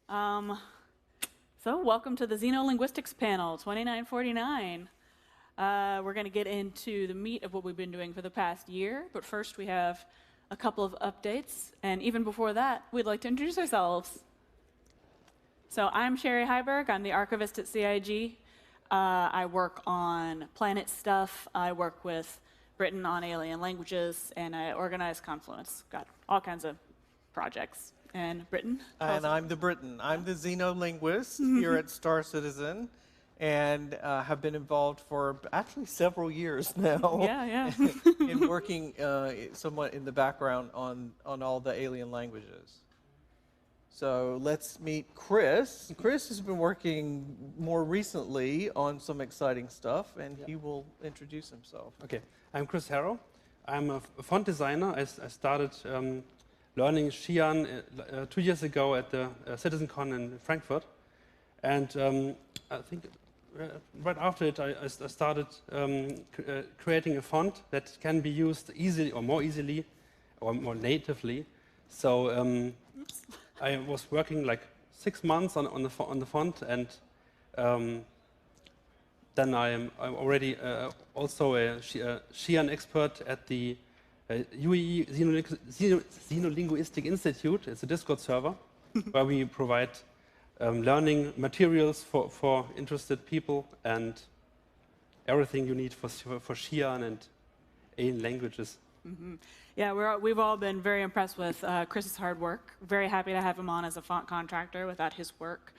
Um, so welcome to the Xenolinguistics panel 2949. We're going to get into the meat of what we've been doing for the past year, but first we have a couple of updates, and even before that, we'd like to introduce ourselves. So I'm Sherry Heiberg. I'm the archivist at CIG. I work on planet stuff. I work with Britain on alien languages, and I organize Confluence. Got all kinds of projects. And Britain? And I'm the Briton. I'm the Xenolinguist here at Star Citizen, and have been involved for actually several years now. Yeah. in working somewhat in the background on all the alien languages. So let's meet Chris. Chris has been working more recently on some exciting stuff, and he will introduce himself. Okay, I'm Chris Harrow. I'm a font designer. I started learning Xi'an 2 years ago at the CitizenCon in Frankfurt. And I think right after it, I started creating a font that can be used easily or more easily or more natively. So I was working like 6 months on the font, and then I'm already also a Xi'an expert at the UAE Xenolinguistic Institute. It's a Discord server where we provide learning materials for interested people and everything you need for Xi'an and alien languages. Mm-hmm. Yeah, we've all been very impressed with Chris's hard work. Very happy to have him on as a font contractor. Without his work,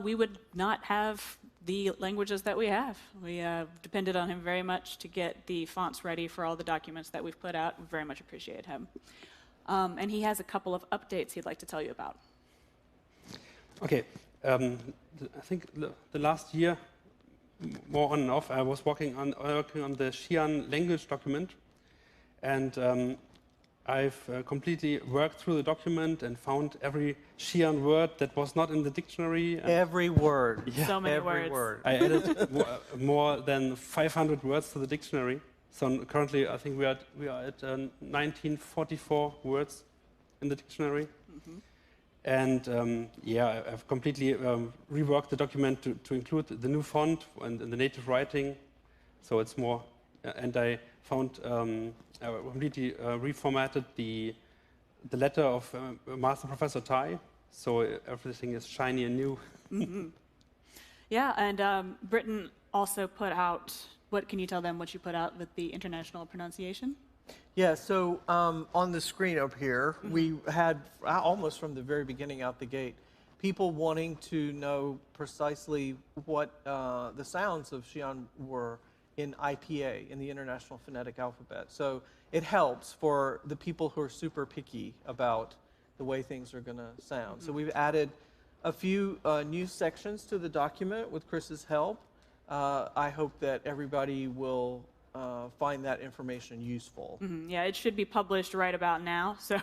we would not have the languages that we have. We depended on him very much to get the fonts ready for all the documents that we've put out. We very much appreciate him. And he has a couple of updates he'd like to tell you about. Okay, I think the last year, more on and off, I was working on the Xi'an language document. And I've completely worked through the document and found every Xi'an word that was not in the dictionary. Every word. Yeah. So many every words. Word. I added more than 500 words to the dictionary. So currently, I think we are at 1944 words in the dictionary. Mm-hmm. And yeah, I've completely reworked the document to include the new font and the native writing. So it's more, and I found completely reformatted the letter of Master Professor Tai, so everything is shiny and new. Mm-hmm. Yeah, and Britain also put out, what can you tell them what you put out with the international pronunciation? Yeah, so on the screen up here, we had almost from the very beginning out the gate, people wanting to know precisely what the sounds of Xi'an were in IPA, in the International Phonetic Alphabet. So it helps for the people who are super picky about the way things are going to sound. So we've added a few new sections to the document with Chris's help. I hope that everybody will find that information useful. Mm-hmm. Yeah, it should be published right about now. So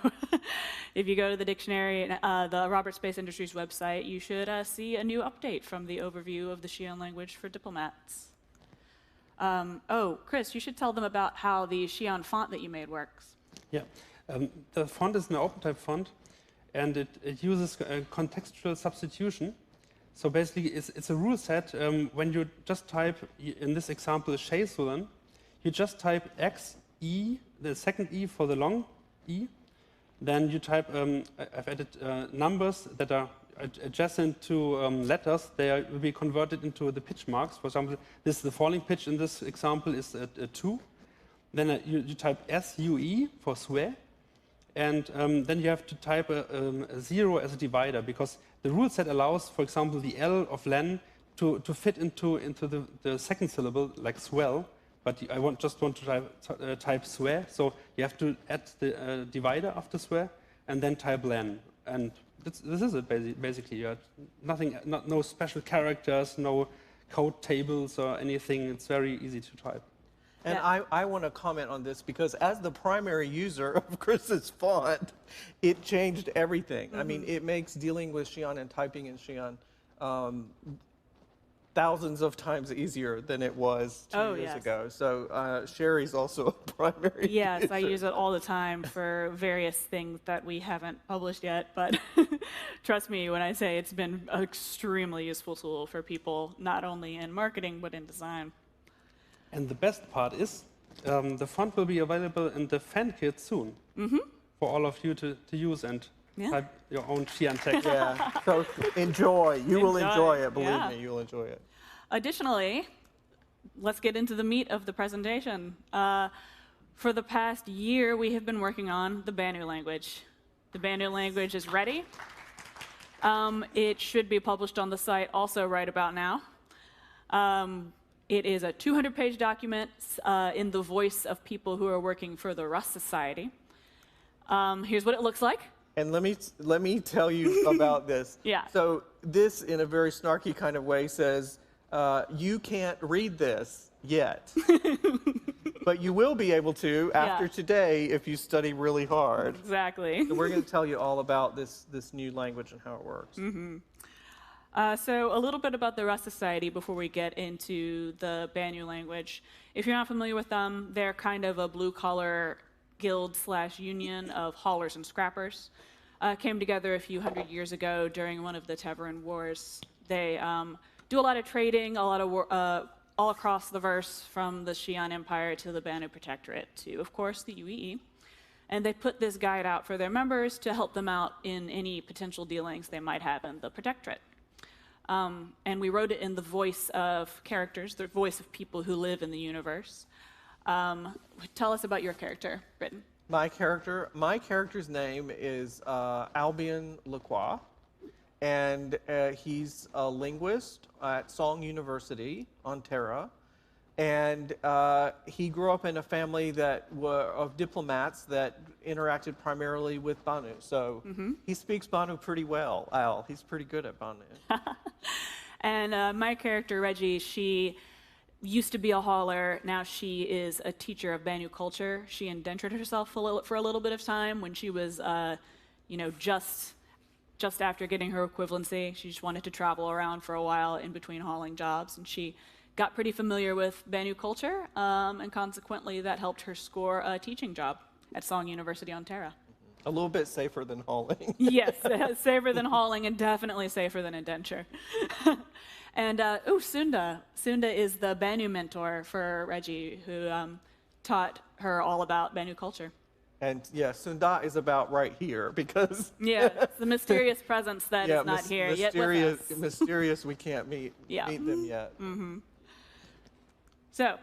if you go to the dictionary, the Robert Space Industries website, you should see a new update from the overview of the Xi'an language for diplomats. Oh, Chris, you should tell them about how the Xi'an font that you made works. Yeah, the font is an OpenType font, and it uses contextual substitution. So basically, it's a rule set. When you just type, in this example, Xenolinguistic, you just type X, E, the second E for the long E. Then you type, I've added numbers that are adjacent to letters. They will be converted into the pitch marks. For example, this is the falling pitch in this example is a 2. Then you type SUE for swear. And then you have to type a 0 as a divider, because the rule set allows, for example, the L of len to fit into the second syllable, like swell. But I just want to type swear. So you have to add the divider after swear and then type len. And this is it basically. You have no special characters, no code tables or anything. It's very easy to type. And yeah. I want to comment on this because as the primary user of Chris's font, it changed everything. Mm-hmm. I mean, it makes dealing with Xi'an and typing in Xi'an thousands of times easier than it was 2 years yes. ago. So Sherry's also a primary Yes, I user. use it all the time for various things that we haven't published yet, but trust me when I say it's been an extremely useful tool for people, not only in marketing, but in design. And the best part is the font will be available in the fan kit soon for all of you to use and Yeah. type your own Xi'an text. Yeah. So enjoy. You will enjoy it. Believe Yeah. me, you'll enjoy it. Additionally, let's get into the meat of the presentation. For the past year, we have been working on the Banu language. The Banu language is ready. It should be published on the site also right about now. It is a 200-page document in the voice of people who are working for the Rust Society. Here's what it looks like. And let me tell you about this. Yeah. So this, in a very snarky kind of way, says you can't read this yet, but you will be able to after today if you study really hard. Exactly. So we're going to tell you all about this new language and how it works. So a little bit about the Rust Society before we get into the Banu language. If you're not familiar with them, they're kind of a blue-collar guild/union of haulers and scrappers. Came together a few hundred years ago during one of the Tevarin Wars. They do a lot of trading, a lot of all across the verse, from the Xi'an Empire to the Banu Protectorate to, of course, the UEE. And they put this guide out for their members to help them out in any potential dealings they might have in the Protectorate. And we wrote it in the voice of characters, the voice of people who live in the universe. Tell us about your character, Britton. My character's name is Albion Lacroix, and he's a linguist at Song University on Terra. And he grew up in a family that were of diplomats that interacted primarily with Banu. So he speaks Banu pretty well, Al. He's pretty good at Banu. And my character, Reggie, she used to be a hauler. Now she is a teacher of Banu culture. She indentured herself for a little bit of time when she was, just after getting her equivalency. She just wanted to travel around for a while in between hauling jobs, and she got pretty familiar with Banu culture, and consequently that helped her score a teaching job at Song University on Terra. A little bit safer than hauling. Yes, safer than hauling and definitely safer than indenture. And, Sunda. Sunda is the Banu mentor for Reggie, who taught her all about Banu culture. And yeah, Sunda is about right here because Yeah, it's the mysterious presence that is not here yet with us. mysterious. We can't meet them yet. So,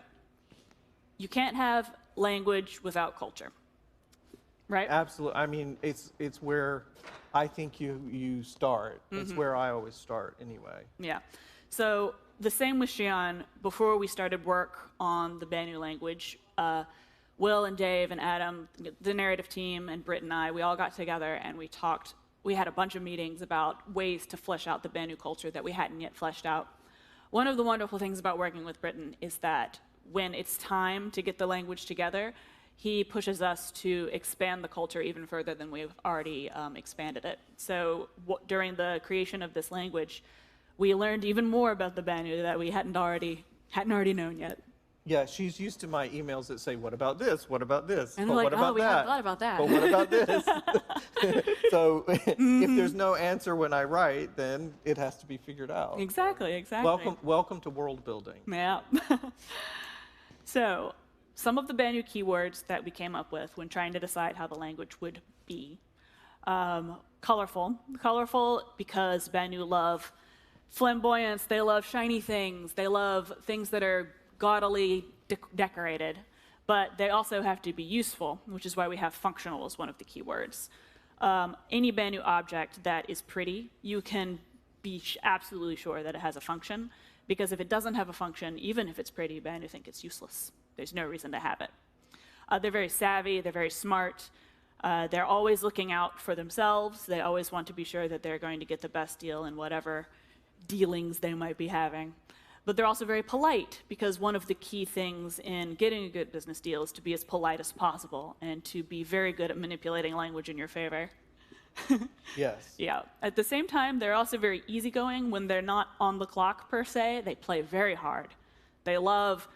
you can't have language without culture, right? Absolutely. I mean, it's where I think you start. It's where I always start anyway. Yeah. So the same with Xi'an. Before we started work on the Banu language, Will and Dave and Adam, the narrative team, and Britt and I, we all got together and we talked. We had a bunch of meetings about ways to flesh out the Banu culture that we hadn't yet fleshed out. One of the wonderful things about working with Britton is that when it's time to get the language together, he pushes us to expand the culture even further than we've already expanded it. So during the creation of this language, we learned even more about the Banu that we hadn't already known yet. Yeah, she's used to my emails that say, "What about this? What about this? And But we're what like, about we that? hadn't thought about that. But what about this?" So if there's no answer when I write, then it has to be figured out. Exactly. Welcome to world building. Yeah. So, some of the Banu keywords that we came up with when trying to decide how the language would be. Colorful. Colorful because Banu love flamboyance, they love shiny things, they love things that are gaudily decorated, but they also have to be useful, which is why we have functional as one of the keywords. Any Banu object that is pretty, you can be absolutely sure that it has a function, because if it doesn't have a function, even if it's pretty, Banu think it's useless. There's no reason to have it. They're very savvy, they're very smart, they're always looking out for themselves, they always want to be sure that they're going to get the best deal in whatever dealings they might be having. But they're also very polite, because one of the key things in getting a good business deal is to be as polite as possible and to be very good at manipulating language in your favor. Yes. Yeah. At the same time, they're also very easygoing when they're not on the clock per se. They play very hard. They love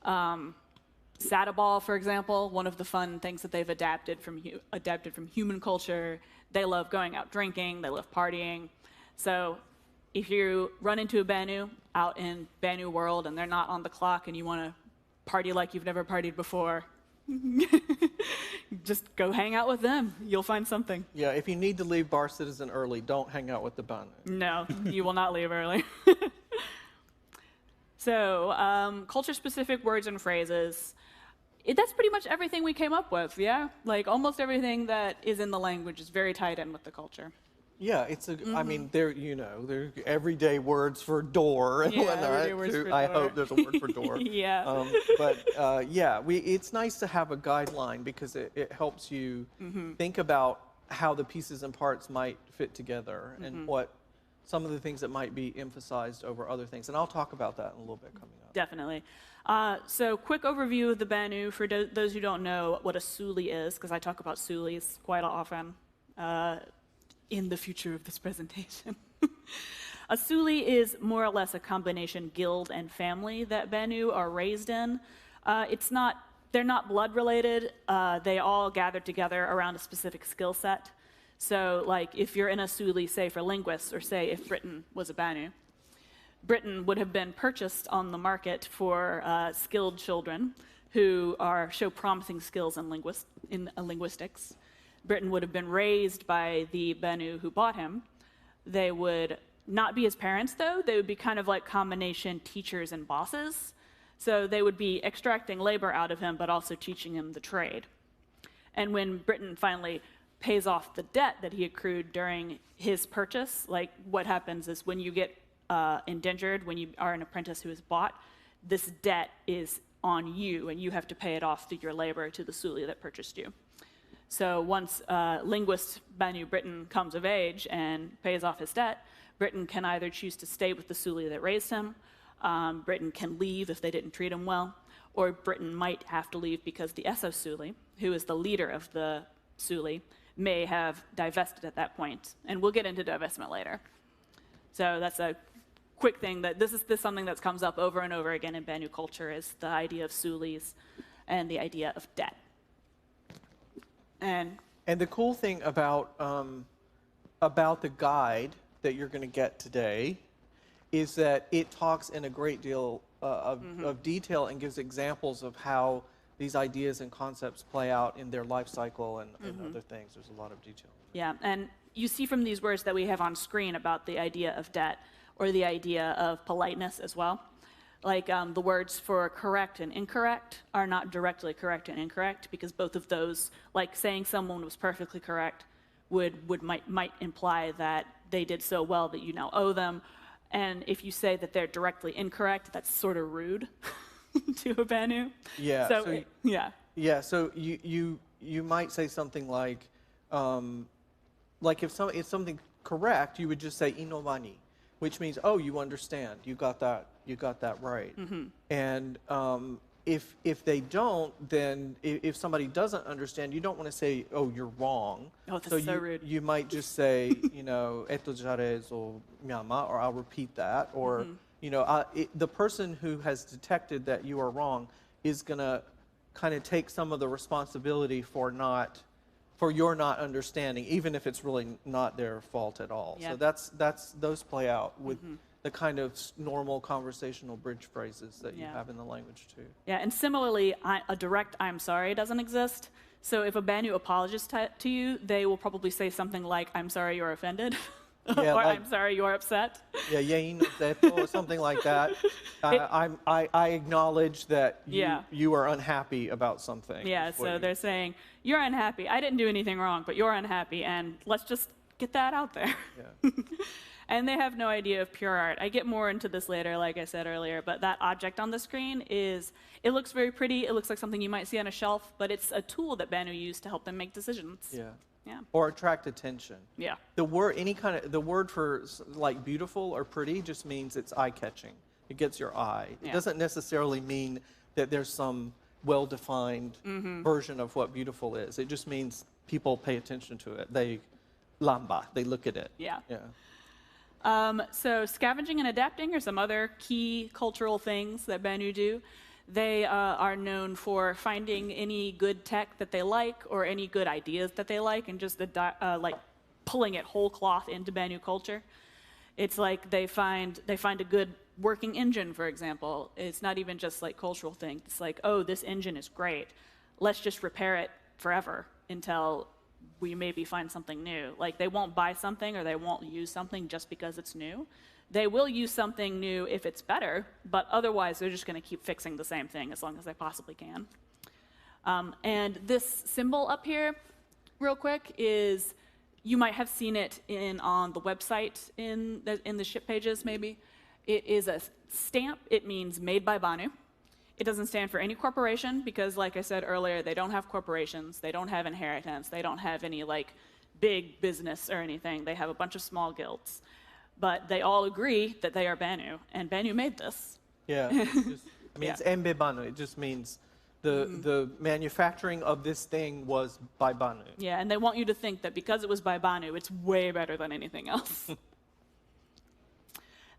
Saddle, for example, one of the fun things that they've adapted from human culture. They love going out drinking. They love partying. So if you run into a Banu out in Banu world and they're not on the clock and you want to party like you've never partied before, just go hang out with them. You'll find something. Yeah, if you need to leave Bar Citizen early, don't hang out with the Banu. No, you will not leave early. So, culture-specific words and phrases. That's pretty much everything we came up with, yeah? Like, almost everything that is in the language is very tied in with the culture. Yeah, I mean, there everyday words for door and whatnot. Everyday words for I door. hope there's a word for door. Yeah. It's nice to have a guideline because it helps you think about how the pieces and parts might fit together and what some of the things that might be emphasized over other things. And I'll talk about that in a little bit coming up. Definitely. So quick overview of the Banu for those who don't know what a Suli is, because I talk about Sulis quite often in the future of this presentation. A Suli is more or less a combination guild and family that Banu are raised in. They're not blood related. They all gather together around a specific skill set. So, like, if you're in a Suli, say, for linguists, or say if Britain was a Banu, Britain would have been purchased on the market for skilled children who show promising skills in linguistics. Britain would have been raised by the Banu who bought him. They would not be his parents, though. They would be kind of like combination teachers and bosses. So they would be extracting labor out of him, but also teaching him the trade. And when Britain finally pays off the debt that he accrued during his purchase, like what happens is when you get indentured, when you are an apprentice who is bought, this debt is on you, and you have to pay it off through your labor to the Suli that purchased you. So once linguist Banu Britain comes of age and pays off his debt, Britain can either choose to stay with the Suli that raised him, Britain can leave if they didn't treat him well, or Britain might have to leave because the Esso Suli, who is the leader of the Suli, may have divested at that point. And we'll get into divestment later. So that's a quick thing that this is something that comes up over and over again in Banu culture is the idea of Sulis and the idea of debt. And the cool thing about the guide that you're going to get today is that it talks in a great deal of detail and gives examples of how these ideas and concepts play out in their life cycle and other things. There's a lot of detail. Yeah, and you see from these words that we have on screen about the idea of debt or the idea of politeness as well. Like the words for correct and incorrect are not directly correct and incorrect because both of those, like saying someone was perfectly correct might imply that they did so well that you now owe them. And if you say that they're directly incorrect, that's sort of rude to a Banu. Yeah. So you might say something like if something correct, you would just say inomani, which means you understand, you got that right. And if they don't, then if somebody doesn't understand, you don't want to say, you're wrong. Oh, that's so rude. You might just say, eto jares or miyama, or I'll repeat that, or the person who has detected that you are wrong is going to kind of take some of the responsibility for your not understanding, even if it's really not their fault at all. Yeah. So those play out with the kind of normal conversational bridge phrases that you have in the language too. Yeah, and similarly, a direct "I'm sorry" doesn't exist. So if a Banu apologizes to you, they will probably say something like, "I'm sorry you're offended," or "I'm sorry you're upset." Yeah, or something like that. I acknowledge that you are unhappy about something. Yeah, so they're saying, "You're unhappy. I didn't do anything wrong, but you're unhappy, and let's just get that out there." Yeah. And they have no idea of pure art. I get more into this later, like I said earlier, but that object on the screen it looks very pretty. It looks like something you might see on a shelf, but it's a tool that Banu use to help them make decisions. Yeah. Yeah. Or attract attention. Yeah. The word for like beautiful or pretty just means it's eye-catching. It gets your eye. Yeah. It doesn't necessarily mean that there's some well-defined version of what beautiful is. It just means people pay attention to it. lamba. They look at it. Yeah. Yeah. So scavenging and adapting are some other key cultural things that Banu do. They are known for finding any good tech that they like or any good ideas that they like and just like pulling it whole cloth into Banu culture. It's like they find a good working engine, for example. It's not even just like cultural thing. It's like, oh, this engine is great. Let's just repair it forever until we maybe find something new. Like they won't buy something or they won't use something just because it's new. They will use something new if it's better, but otherwise they're just going to keep fixing the same thing as long as they possibly can. And this symbol up here, real quick, is, you might have seen it on the website in the ship pages maybe. It is a stamp. It means made by Banu. It doesn't stand for any corporation because, like I said earlier, they don't have corporations. They don't have inheritance. They don't have any like big business or anything. They have a bunch of small guilds. But they all agree that they are Banu, and Banu made this. Yeah. It means Embe Banu. It just means the manufacturing of this thing was by Banu. Yeah, and they want you to think that because it was by Banu, it's way better than anything else.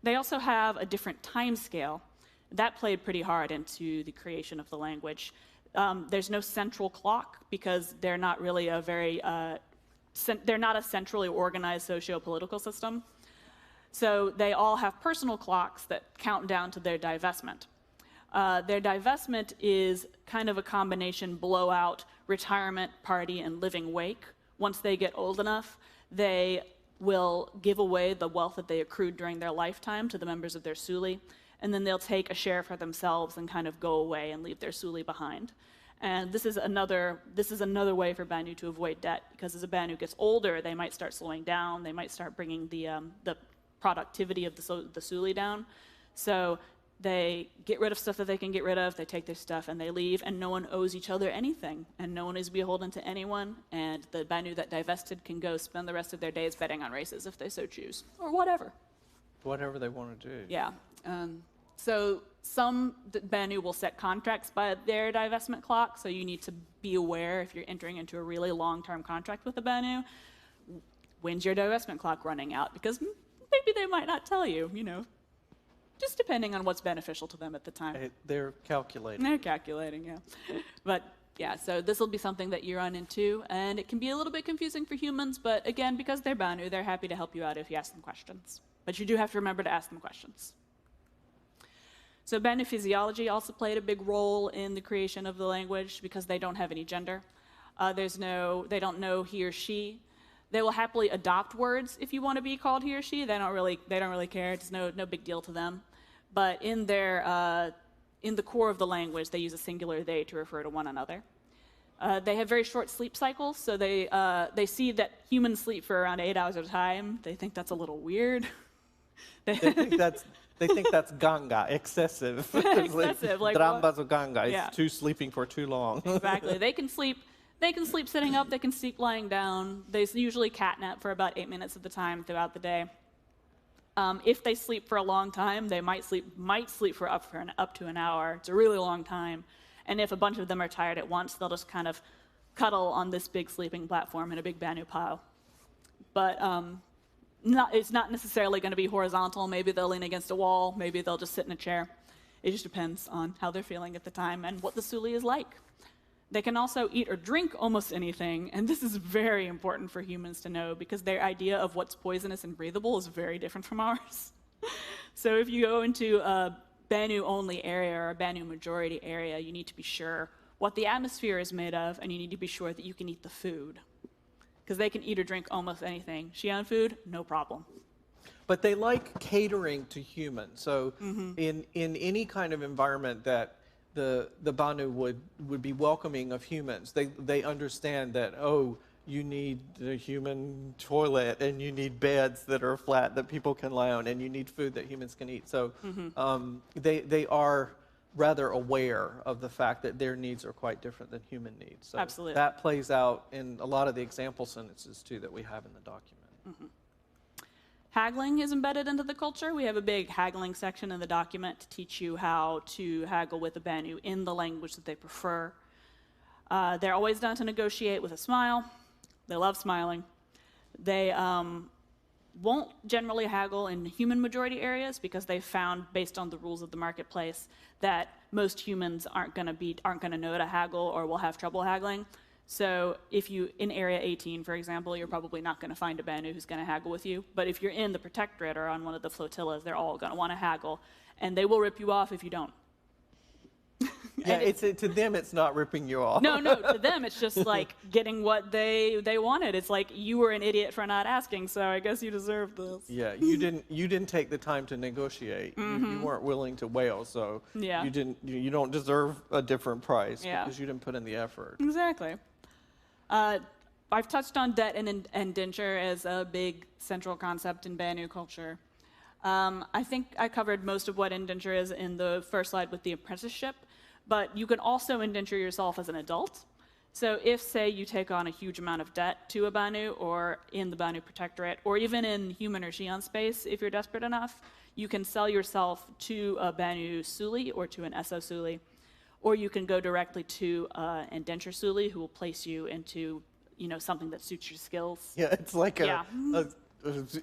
They also have a different time scale. That played pretty hard into the creation of the language. There's no central clock because they're not really they're not a centrally organized socio-political system. So they all have personal clocks that count down to their divestment. Their divestment is kind of a combination blowout, retirement party, and living wake. Once they get old enough, they will give away the wealth that they accrued during their lifetime to the members of their Suli, and then they'll take a share for themselves and kind of go away and leave their Suli behind. And this is another way for Banu to avoid debt, because as a Banu gets older, they might start slowing down, they might start bringing the productivity of the Suli down. So they get rid of stuff that they can get rid of, they take their stuff and they leave, and no one owes each other anything, and no one is beholden to anyone, and the Banu that divested can go spend the rest of their days betting on races if they so choose, or whatever. Whatever they want to do. Yeah. So some Banu will set contracts by their divestment clock, so you need to be aware if you're entering into a really long-term contract with a Banu, when's your divestment clock running out? Because maybe they might not tell you, just depending on what's beneficial to them at the time. They're calculating. They're calculating, yeah. But yeah, so this will be something that you run into, and it can be a little bit confusing for humans, but again, because they're Banu, they're happy to help you out if you ask them questions. But you do have to remember to ask them questions. So Banu physiology also played a big role in the creation of the language because they don't have any gender. They don't know he or she. They will happily adopt words if you want to be called he or she. They don't really care. It's no big deal to them. But in the core of the language, they use a singular they to refer to one another. They have very short sleep cycles, so they see that humans sleep for around 8 hours at a time. They think that's a little weird. They think that's ganga, excessive. Excessive, like Drambazo ganga. Yeah. It's too sleeping for too long. Exactly. They can sleep sitting up, they can sleep lying down. They usually catnap for about 8 minutes at a time throughout the day. If they sleep for a long time, they might sleep for up to an hour. It's a really long time. And if a bunch of them are tired at once, they'll just kind of cuddle on this big sleeping platform in a big Banu pile. But it's not necessarily going to be horizontal. Maybe they'll lean against a wall. Maybe they'll just sit in a chair. It just depends on how they're feeling at the time and what the Suli is like. They can also eat or drink almost anything, and this is very important for humans to know because their idea of what's poisonous and breathable is very different from ours. So if you go into a Banu-only area or a Banu-majority area, you need to be sure what the atmosphere is made of, and you need to be sure that you can eat the food. Because they can eat or drink almost anything. Xi'an food, no problem. But they like catering to humans. So in any kind of environment that the Banu would be welcoming of humans, they understand that, oh, you need a human toilet and you need beds that are flat that people can lie on and you need food that humans can eat. So they are rather aware of the fact that their needs are quite different than human needs. So absolutely. That plays out in a lot of the example sentences, too, that we have in the document. Haggling is embedded into the culture. We have a big haggling section in the document to teach you how to haggle with a Banu in the language that they prefer. They're always done to negotiate with a smile. They love smiling. They won't generally haggle in human majority areas because they found, based on the rules of the marketplace, that most humans aren't going to know to haggle or will have trouble haggling. So if you, in Area 18, for example, you're probably not going to find a Banu who's going to haggle with you. But if you're in the Protectorate or on one of the flotillas, they're all going to want to haggle. And they will rip you off if you don't. Yeah, to them, it's not ripping you off. No, to them, it's just like getting what they wanted. It's like, you were an idiot for not asking, so I guess you deserve this. Yeah, you didn't take the time to negotiate. You weren't willing to wail, so Yeah. you don't deserve a different price Yeah. because you didn't put in the effort. Exactly. I've touched on debt and indenture as a big central concept in Banu culture. I think I covered most of what indenture is in the first slide with the apprenticeship, but you can also indenture yourself as an adult. So if, say, you take on a huge amount of debt to a Banu or in the Banu Protectorate, or even in human or Xi'an space if you're desperate enough, you can sell yourself to a Banu Suli or to an SO Suli, or you can go directly to an indenture Suli who will place you into something that suits your skills. Yeah, it's like a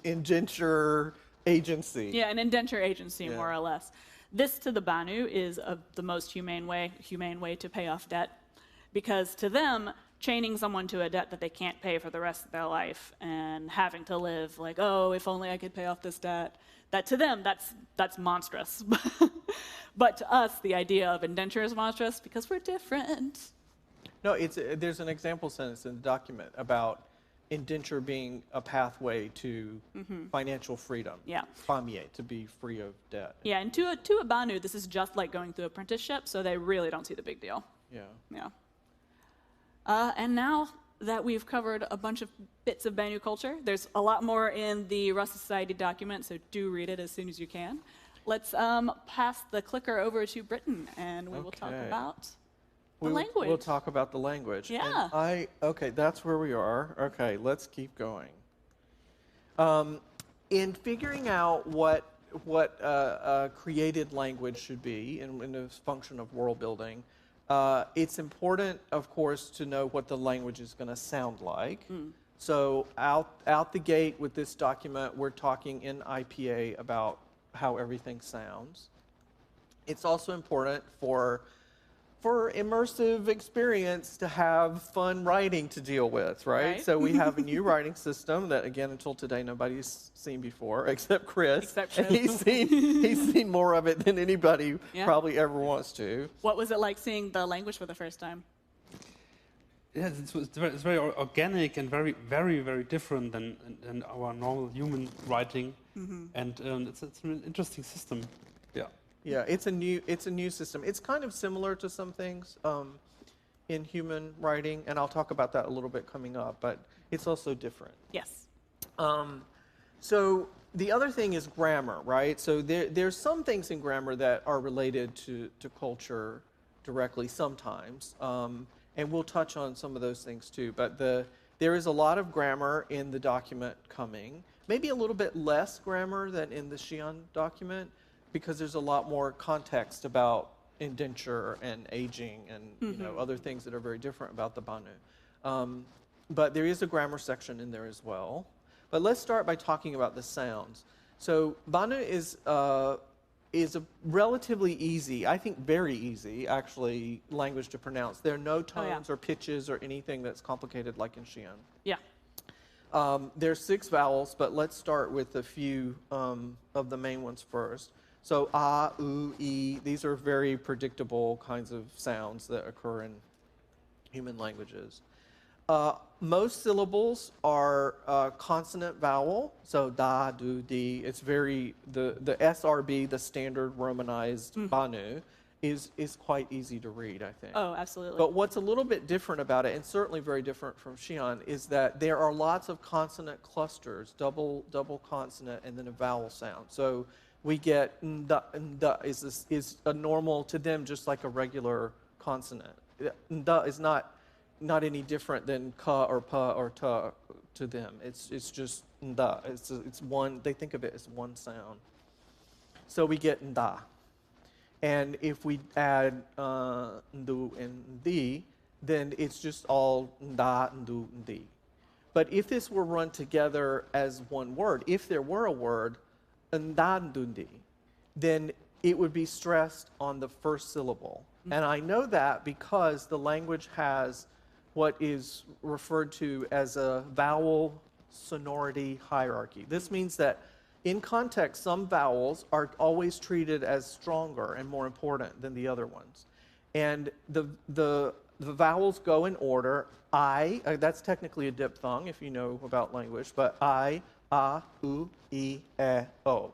indenture agency. Yeah, an indenture agency, Yeah. more or less. This, to the Banu, is the most humane way to pay off debt, because to them, chaining someone to a debt that they can't pay for the rest of their life and having to live like, oh, if only I could pay off this debt, that to them, that's monstrous. But to us, the idea of indenture is monstrous because we're different. No, there's an example sentence in the document about indenture being a pathway to financial freedom. Yeah. Famie, to be free of debt. Yeah, and to a Banu, this is just like going through apprenticeship, so they really don't see the big deal. Yeah. Yeah. And now that we've covered a bunch of bits of Banu culture, there's a lot more in the Rust Society document, so do read it as soon as you can. Let's pass the clicker over to Britton, and we will talk Okay. about the language. We'll talk about the language. Yeah. And okay, that's where we are. Okay, let's keep going. In figuring out what a created language should be in the function of world building, it's important, of course, to know what the language is going to sound like. So out the gate with this document, we're talking in IPA about how everything sounds. It's also important for immersive experience to have fun writing to deal with, right? Right. So we have a new writing system that, again, until today, nobody's seen before, except Chris. Except And Chris. he's seen more of it than anybody Yeah. probably ever wants to. What was it like seeing the language for the first time? Yes, it's very organic and very, very, very different than our normal human writing, and it's an interesting system. Yeah. Yeah, it's a new system. It's kind of similar to some things in human writing, and I'll talk about that a little bit coming up, but it's also different. Yes. So the other thing is grammar, right? So there's some things in grammar that are related to culture directly sometimes, and we'll touch on some of those things too. But there is a lot of grammar in the document coming, maybe a little bit less grammar than in the Xi'an document, because there's a lot more context about indenture and aging and other things that are very different about the Banu. But there is a grammar section in there as well. But let's start by talking about the sounds. So Banu is a relatively easy, I think very easy, actually, language to pronounce. There are no tones or pitches or anything that's complicated like in Xi'an. Yeah. There's 6 vowels, but let's start with a few of the main ones first. So a, u, I, these are very predictable kinds of sounds that occur in human languages. Most syllables are consonant vowel, so da, do, di. It's very, the SRB, the standard romanized Banu, is quite easy to read, I think. Oh, absolutely. But what's a little bit different about it, and certainly very different from Xi'an, is that there are lots of consonant clusters, double consonant, and then a vowel sound. So we get nda, nda is a normal to them, just like a regular consonant. Nda is not any different than ka or pa or ta to them. It's just nda. It's one. They think of it as one sound. So we get nda. And if we add ndu and ndi, then it's just all nda, ndu, ndi. But if this were run together as one word, if there were a word, ndandundi, then it would be stressed on the first syllable. And I know that because the language has what is referred to as a vowel sonority hierarchy. This means that in context, some vowels are always treated as stronger and more important than the other ones. And the vowels go in order. I, that's technically a diphthong if you know about language, but I, a, u, e, o.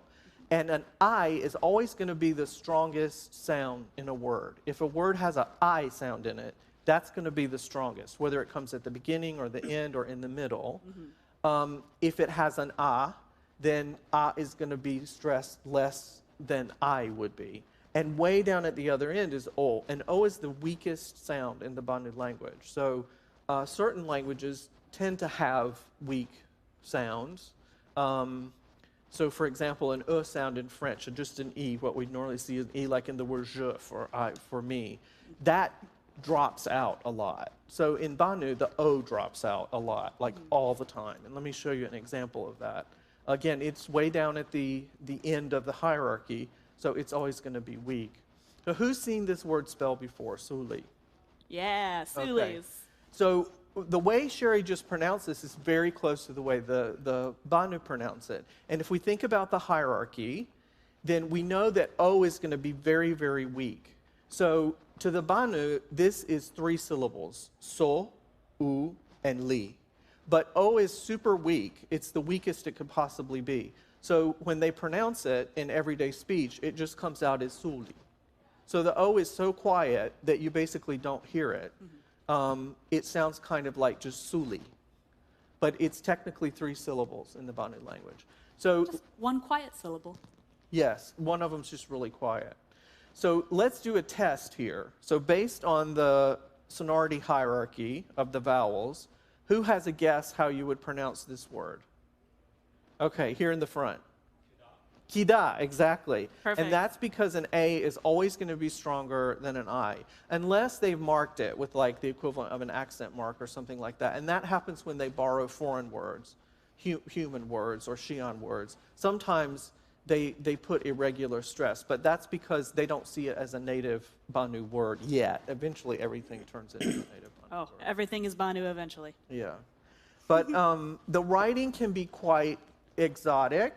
And an I is always going to be the strongest sound in a word. If a word has an I sound in it, that's going to be the strongest, whether it comes at the beginning or the end or in the middle. If it has an A, then A is going to be stressed less than I would be. And way down at the other end is O. And O is the weakest sound in the Banu language. So certain languages tend to have weak sounds. So for example, an E sound in French, and just an E, what we normally see is E, like in the word je for I, for me, that drops out a lot. So in Banu, the O drops out a lot, like all the time. And let me show you an example of that. Again, it's way down at the end of the hierarchy, so it's always going to be weak. So who's seen this word spelled before, Suli? Yeah, Sulis. Okay. So the way Sherry just pronounced this is very close to the way the Banu pronounce it. And if we think about the hierarchy, then we know that O is going to be very, very weak. So to the Banu, this is 3 syllables, so, u, and li. But O is super weak. It's the weakest it could possibly be. So when they pronounce it in everyday speech, it just comes out as suli. So the O is so quiet that you basically don't hear it. It sounds kind of like just suli. But it's technically 3 syllables in the Banu language. So Just one quiet syllable. yes, one of them's just really quiet. So let's do a test here. So based on the sonority hierarchy of the vowels, who has a guess how you would pronounce this word? Okay, here in the front. Kida, exactly. Perfect. And that's because an A is always going to be stronger than an I, unless they've marked it with like the equivalent of an accent mark or something like that. And that happens when they borrow foreign words, human words or Xi'an words. Sometimes they put irregular stress, but that's because they don't see it as a native Banu word yet. Eventually, everything turns into a native Banu word. Everything is Banu eventually. Yeah. But the writing can be quite exotic.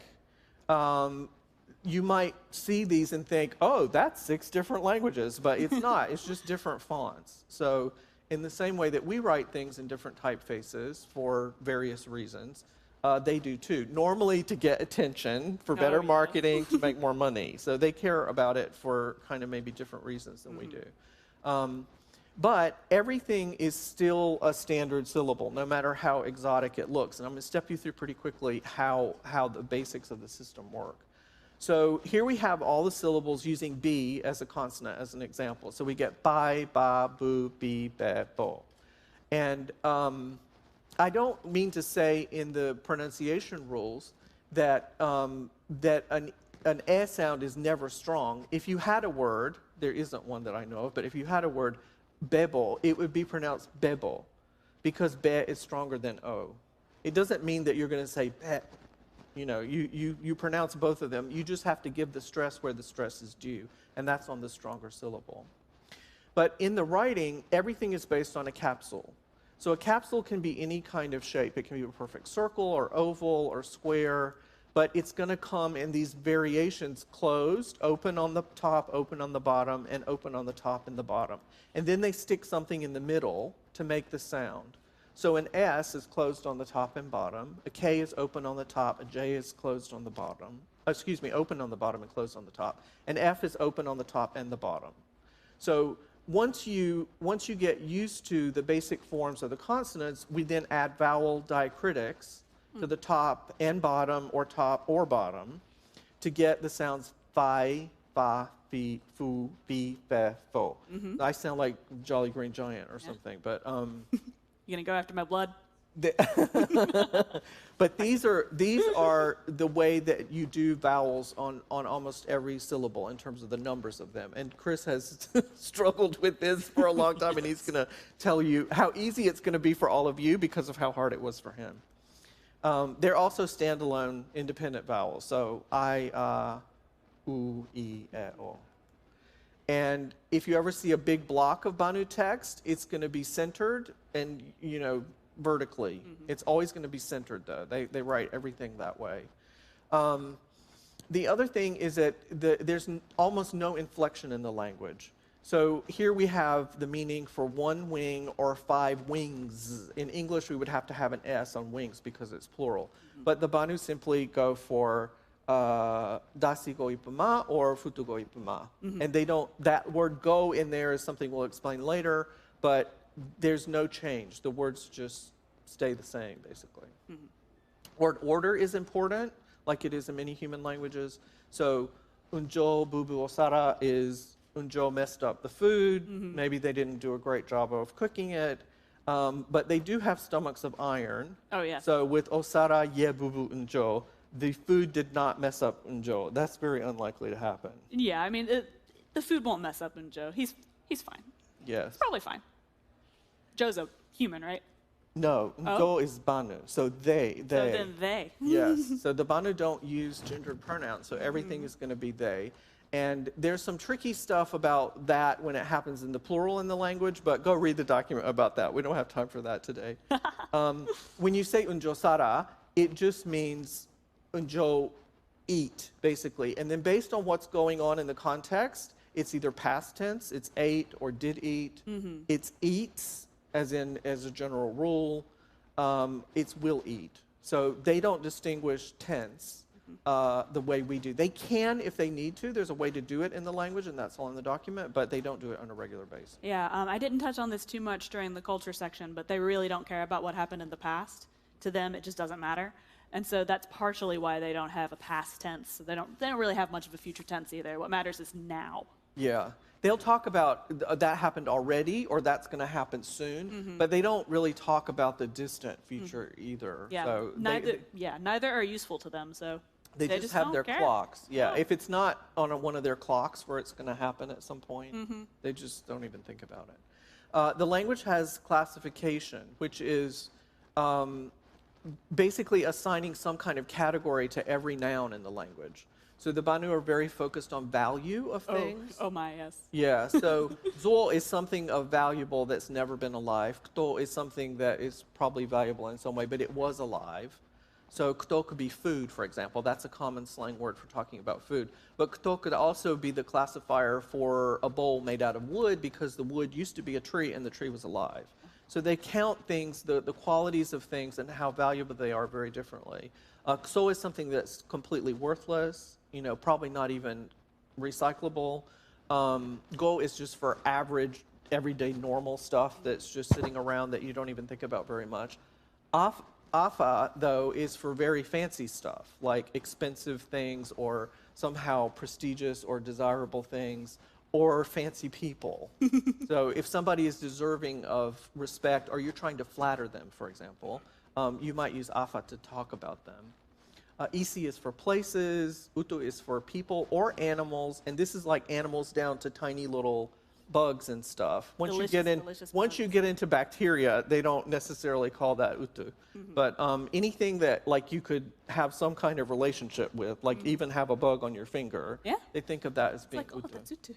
You might see these and think, oh, that's 6 different languages, but it's not. It's just different fonts. So in the same way that we write things in different typefaces for various reasons, they do too. Normally to get attention, for better marketing, to make more money. So they care about it for kind of maybe different reasons than we do. But everything is still a standard syllable, no matter how exotic it looks. And I'm going to step you through pretty quickly how the basics of the system work. So here we have all the syllables using B as a consonant as an example. So we get bai, ba, bu, bi, be, bo. And I don't mean to say in the pronunciation rules that, that an E sound is never strong. If you had a word, there isn't one that I know of, but if you had a word, bebo, it would be pronounced bebo, because be is stronger than O. It doesn't mean that you're going to say be. You know, you pronounce both of them. You just have to give the stress where the stress is due, and that's on the stronger syllable. But in the writing, everything is based on a capsule. So a capsule can be any kind of shape. It can be a perfect circle or oval or square, but it's going to come in these variations: closed, open on the top, open on the bottom, and open on the top and the bottom. And then they stick something in the middle to make the sound. So an S is closed on the top and bottom, a K is open on the top, a J is closed on the bottom, open on the bottom and closed on the top, and F is open on the top and the bottom. So once you get used to the basic forms of the consonants, we then add vowel diacritics to the top and bottom, or top or bottom, to get the sounds fi, fa, fi, fu, bi, fe, fo. I sound like Jolly Green Giant or something, but You gonna go after my blood? But these are the way that you do vowels on almost every syllable in terms of the numbers of them. And Chris has struggled with this for a long time, and he's going to tell you how easy it's going to be for all of you because of how hard it was for him. They're also standalone, independent vowels. So I, u, I, e, o. And if you ever see a big block of Banu text, it's going to be centered and, vertically. Mm-hmm. It's always going to be centered, though. They write everything that way. The other thing is that there's almost no inflection in the language. So here we have the meaning for one wing or 5 wings. In English, we would have to have an S on wings because it's plural. Mm-hmm. But the Banu simply go for dasi go ipuma or futu go ipuma. Mm-hmm. And they don't, that word go in there is something we'll explain later, but there's no change. The words just stay the same, basically. Mm-hmm. Word order is important, like it is in many human languages. So, unjo bubu osara is unjo messed up the food. Mm-hmm. Maybe they didn't do a great job of cooking it. But they do have stomachs of iron. Oh, yeah. So with osara ye bubu unjo, the food did not mess up unjo. That's very unlikely to happen. Yeah, I mean, the food won't mess up unjo. He's fine. Yes. He's probably fine. Joe's a human, right? No, Go is Banu, so they. So then they. Yes, so the Banu don't use gendered pronouns, so everything is going to be they. And there's some tricky stuff about that when it happens in the plural in the language, but go read the document about that. We don't have time for that today. When you say unjo sara, it just means unjo eat, basically. And then based on what's going on in the context, it's either past tense, it's ate or did eat, it's eats, as a general rule, it's will eat. So they don't distinguish tense the way we do. They can if they need to. There's a way to do it in the language, and that's all in the document, but they don't do it on a regular basis. Yeah, I didn't touch on this too much during the culture section, but they really don't care about what happened in the past. To them, it just doesn't matter. And so that's partially why they don't have a past tense. So they don't really have much of a future tense either. What matters is now. Yeah. They'll talk about that happened already or that's going to happen soon, but they don't really talk about the distant future either. Yeah, so neither are useful to them. So they just have their clocks. Yeah, if it's not on one of their clocks where it's going to happen at some point, they just don't even think about it. The language has classification, which is basically assigning some kind of category to every noun in the language. So the Banu are very focused on value of things. Oh my, yes. Yeah, so zo is something of valuable that's never been alive. Kto is something that is probably valuable in some way, but it was alive. So kto could be food, for example. That's a common slang word for talking about food. But kto could also be the classifier for a bowl made out of wood because the wood used to be a tree and the tree was alive. So they count things, the qualities of things and how valuable they are very differently. Kso is something that's completely worthless, probably not even recyclable. Go is just for average, everyday, normal stuff that's just sitting around that you don't even think about very much. Afa, though, is for very fancy stuff, like expensive things or somehow prestigious or desirable things, or fancy people. So if somebody is deserving of respect or you're trying to flatter them, for example, you might use afa to talk about them. Isi is for places, utu is for people or animals, and this is like animals down to tiny little bugs and stuff. Once you get into bacteria, they don't necessarily call that utu. But anything that like you could have some kind of relationship with, like even have a bug on your finger, they think of that as being utu. That's utu.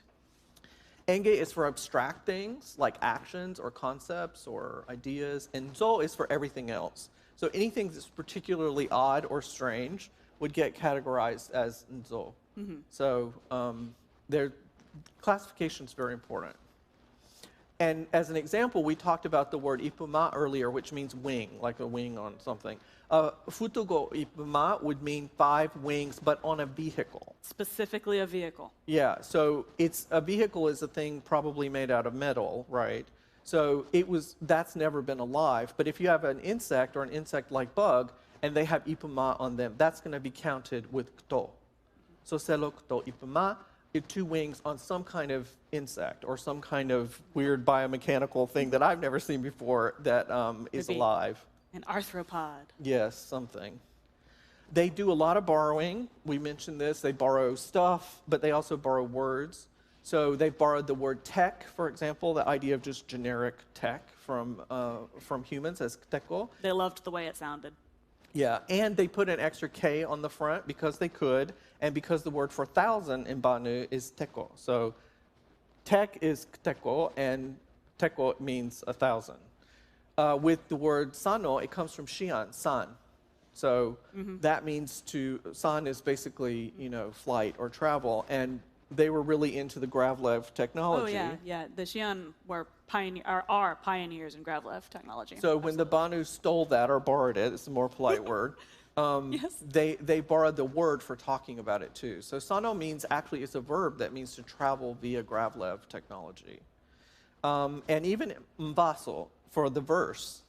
Enge is for abstract things like actions or concepts or ideas, and zo is for everything else. So anything that's particularly odd or strange would get categorized as nzo. So their classification is very important. And as an example, we talked about the word ipuma earlier, which means wing, like a wing on something. Futugo ipuma would mean 5 wings, but on a vehicle. Specifically a vehicle. Yeah, so a vehicle is a thing probably made out of metal, right? So that's never been alive. But if you have an insect or an insect-like bug, and they have ipuma on them, that's going to be counted with kto. So selo kto ipuma, 2 wings on some kind of insect or some kind of weird biomechanical thing that I've never seen before that is alive. An arthropod. Yes, something. They do a lot of borrowing. We mentioned this. They borrow stuff, but they also borrow words. So they've borrowed the word tech, for example, the idea of just generic tech from humans as teko. They loved the way it sounded. Yeah, and they put an extra K on the front because they could, and because the word for thousand in Banu is teko. So tech is teko, and teko means 1,000. With the word sano, it comes from Xi'an, san. So that means san is basically, flight or travel, and they were really into the Gravlev technology. Oh, yeah. The Xi'an are pioneers in Gravlev technology. So when the Banu stole that or borrowed it, it's a more polite word, Yes. they borrowed the word for talking about it too. So sano means, actually it's a verb that means to travel via Gravlev technology. And even mvaso for the verse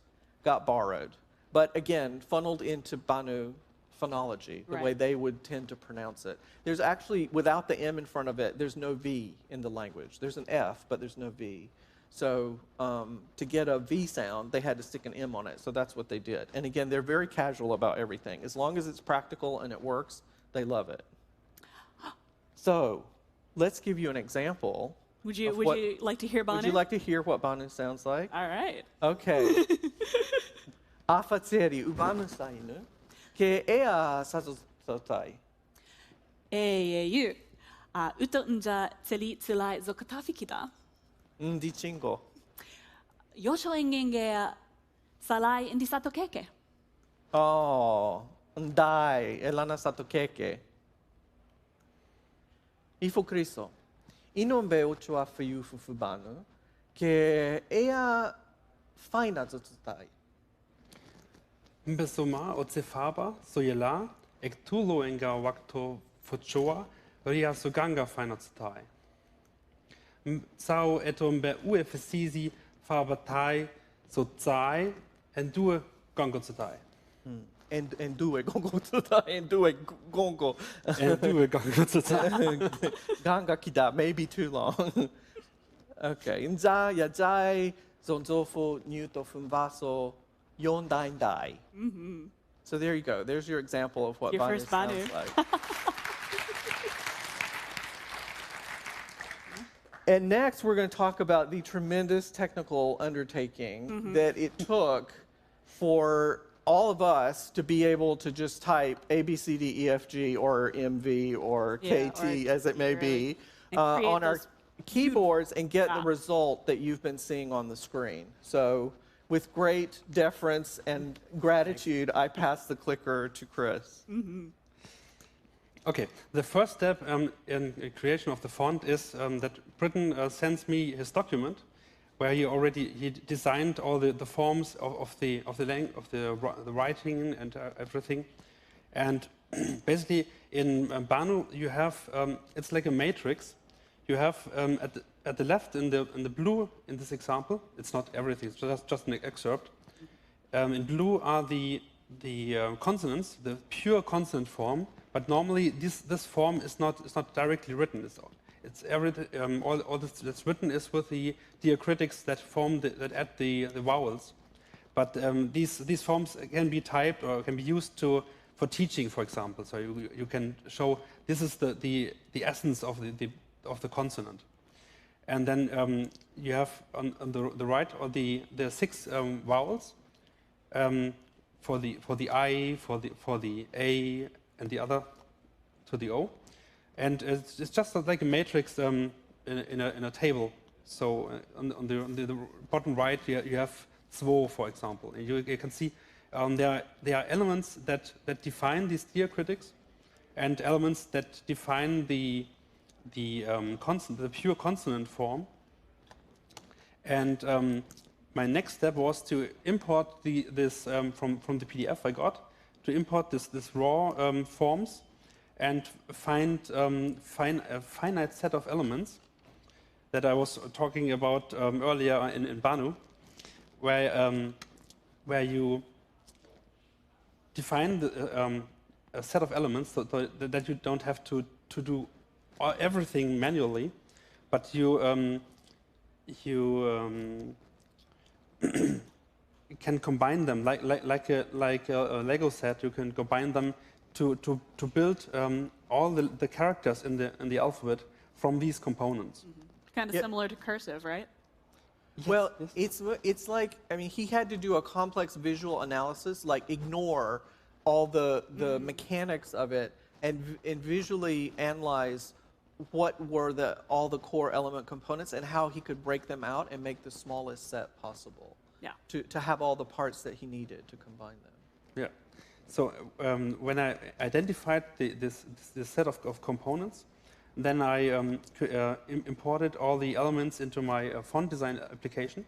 got borrowed, but again, funneled into Banu phonology, the way they would tend to pronounce it. There's actually, without the M in front of it, there's no V in the language. There's an F, but there's no V. So to get a V sound, they had to stick an M on it. So that's what they did. And again, they're very casual about everything. As long as it's practical and it works, they love it. So let's give you an example. Would you like to hear Banu? Would you like to hear what Banu sounds like? All right. Okay. Afatseri ubanu sainu ke ea sazotai. Yu. Uto nja tseli tsilai zokatafikida. Ndi chingo. Yosho engenge salai indi satokeke. Oh, ndai elana satokeke. Ifo Cristo. Inombe uchua fiu fufubanu ke ea faina zotutai. Mbesoma o cefaba soyela ektulo enga wakto fochoa ria suganga fainatsutai. Sao etombe uefesisi fabatai so zai and due gongotsutai. And do it gongo tsutai and do it gongo. And due gongotsutai. Ganga kida may be too long. Okay. Nza yajai zonzofo nyuto funvaso yondain dai. So there you go. There's your example of what Your Banu first Banu. sounds like. And next, we're going to talk about the tremendous technical undertaking that it took for all of us to be able to just type A, B, C, D, E, F, G, or MV, or KT, or as it may be, And create on our those keyboards and get the Yeah. result that you've been seeing on the screen. So with great deference and gratitude, I pass the clicker to Chris. Okay, the first step in creation of the font is that Britton sends me his document, where he designed all the forms of the writing and everything, and basically in Banu you have it's like a matrix. You have at the left in the blue in this example, it's not everything, it's just an excerpt. In blue are the consonants, the pure consonant form. But normally, this form is not directly written. It's everything. All that's written is with the diacritics that add the vowels. But these forms can be typed or can be used for teaching, for example. So you can show this is the essence of the consonant. And then you have on the right or the 6 vowels for the I, for the A, and the other to the O, and it's just like a matrix in a table. So on the bottom right, you have zwo, for example. And you can see there are elements that define these diacritics, and elements that define the pure consonant form. And my next step was to import this from the PDF I got, to import this raw forms and find a finite set of elements that I was talking about earlier in Banu, where you define a set of elements that you don't have to do everything manually, but you can combine them like a Lego set. You can combine them to build all the characters in the alphabet from these components. Kind of Yep. similar to cursive, right? Well, it's like, I mean, he had to do a complex visual analysis, like ignore all the mechanics of it and visually analyze what were all the core element components and how he could break them out and make the smallest set possible. Yeah. To have all the parts that he needed to combine them. Yeah. So when I identified this set of components, then I imported all the elements into my font design application.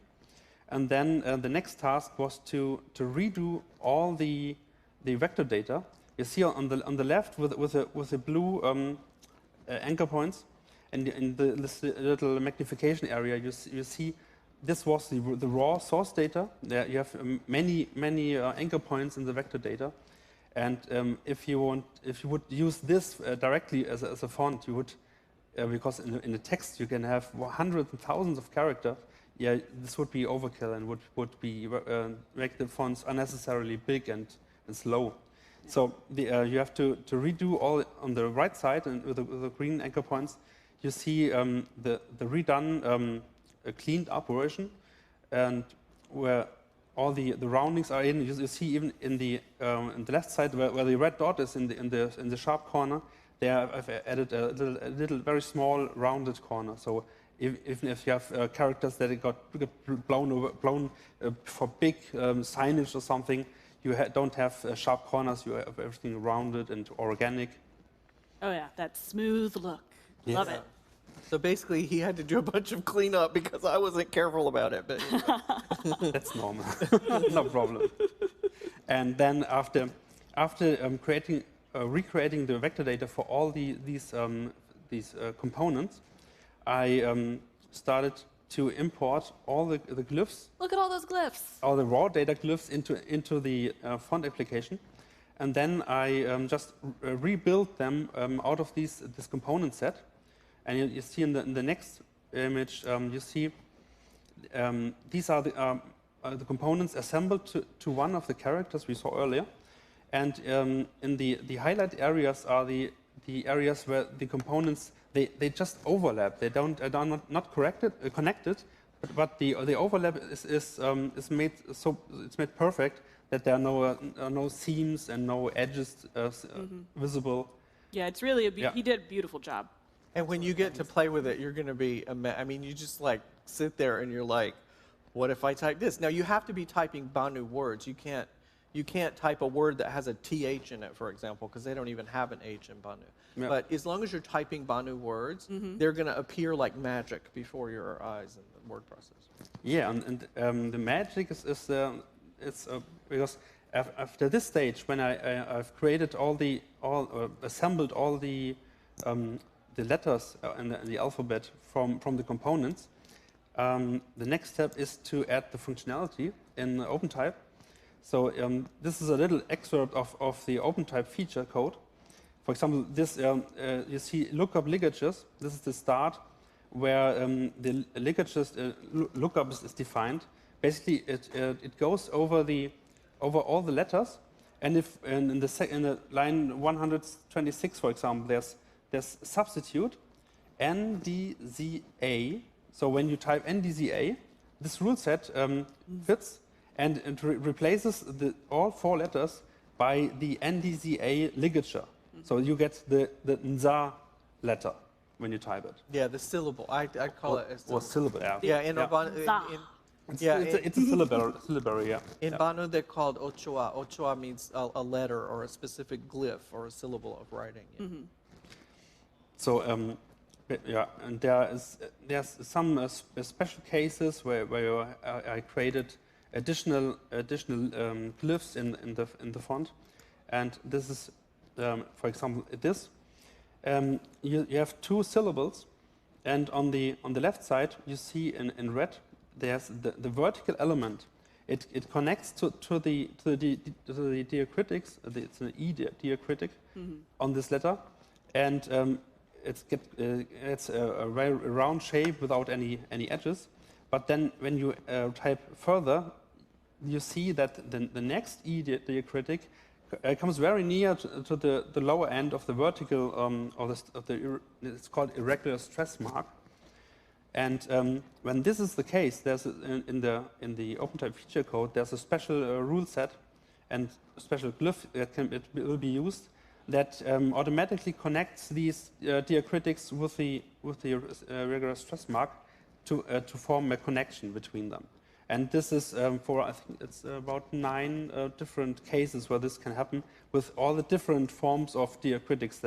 And then the next task was to redo all the vector data. You see on the left with the blue anchor points, and in this little magnification area, you see this was the raw source data. There you have many anchor points in the vector data, and if you would use this directly as a font, you would because in the text you can have hundreds and thousands of characters. Yeah, this would be overkill and would be make the fonts unnecessarily big and slow. So you have to redo all on the right side, and with the green anchor points, you see the redone, cleaned up version, and where all the roundings are in. You see even in the left side where the red dot is in the sharp corner. There I've added a little very small rounded corner. So even if you have characters that got blown for big signage or something, you don't have sharp corners. You have everything rounded and organic. Oh yeah, that smooth look. Yes. Love it. So basically, he had to do a bunch of cleanup because I wasn't careful about it. But That's normal, no problem. And then after recreating the vector data for all these components, I started to import all the glyphs, Look at all those glyphs. all the raw data glyphs into the font application, and then I just rebuilt them out of this component set. And you see in the next image, you see these are the components assembled to one of the characters we saw earlier. And in the highlight areas are the areas where the components they just overlap. They are not connected, but the overlap is made so it's made perfect that there are no seams and no edges visible. Yeah, it's really Yeah. he did a beautiful job. and when you get to play with it, you're going to be. I mean, you just like sit there and you're like, "What if I type this?" Now you have to be typing Banu words. You can't type a word that has a TH in it, for example, because they don't even have an H in Banu. Yeah. But as long as you're typing Banu words, they're going to appear like magic before your eyes in the word process. Yeah, and the magic is because after this stage, when I've created assembled all the letters in the alphabet from the components, the next step is to add the functionality in OpenType. So this is a little excerpt of the OpenType feature code. For example, this you see lookup ligatures. This is the start where the ligatures lookup is defined. Basically, it goes over all the letters, and if in the line 126, for example, there's substitute NDZA. So when you type NDZA, this rule set fits. And it replaces all four letters by the NDZA ligature. So you get the NZA letter when you type it. Yeah, the syllable. I call it a syllable. Or syllable, yeah. Yeah, in It's a syllabary, yeah. in Banu, they're called ochoa. Ochoa means a letter or a specific glyph or a syllable of writing. Yeah. So yeah, and there's some special cases where I created additional glyphs in the font, and this is for example this. You have two syllables, and on the left side you see in red there's the vertical element. It connects to the diacritics. It's an E diacritic on this letter, and it's a very round shape without any edges. But then when you type further, you see that the next E diacritic comes very near to the lower end of the vertical, it's called irregular stress mark. And when this is the case, there's in the OpenType feature code, there's a special rule set and a special glyph it will be used that automatically connects these diacritics with the regular stress mark to form a connection between them. And this is for, I think it's about 9 different cases where this can happen with all the different forms of diacritics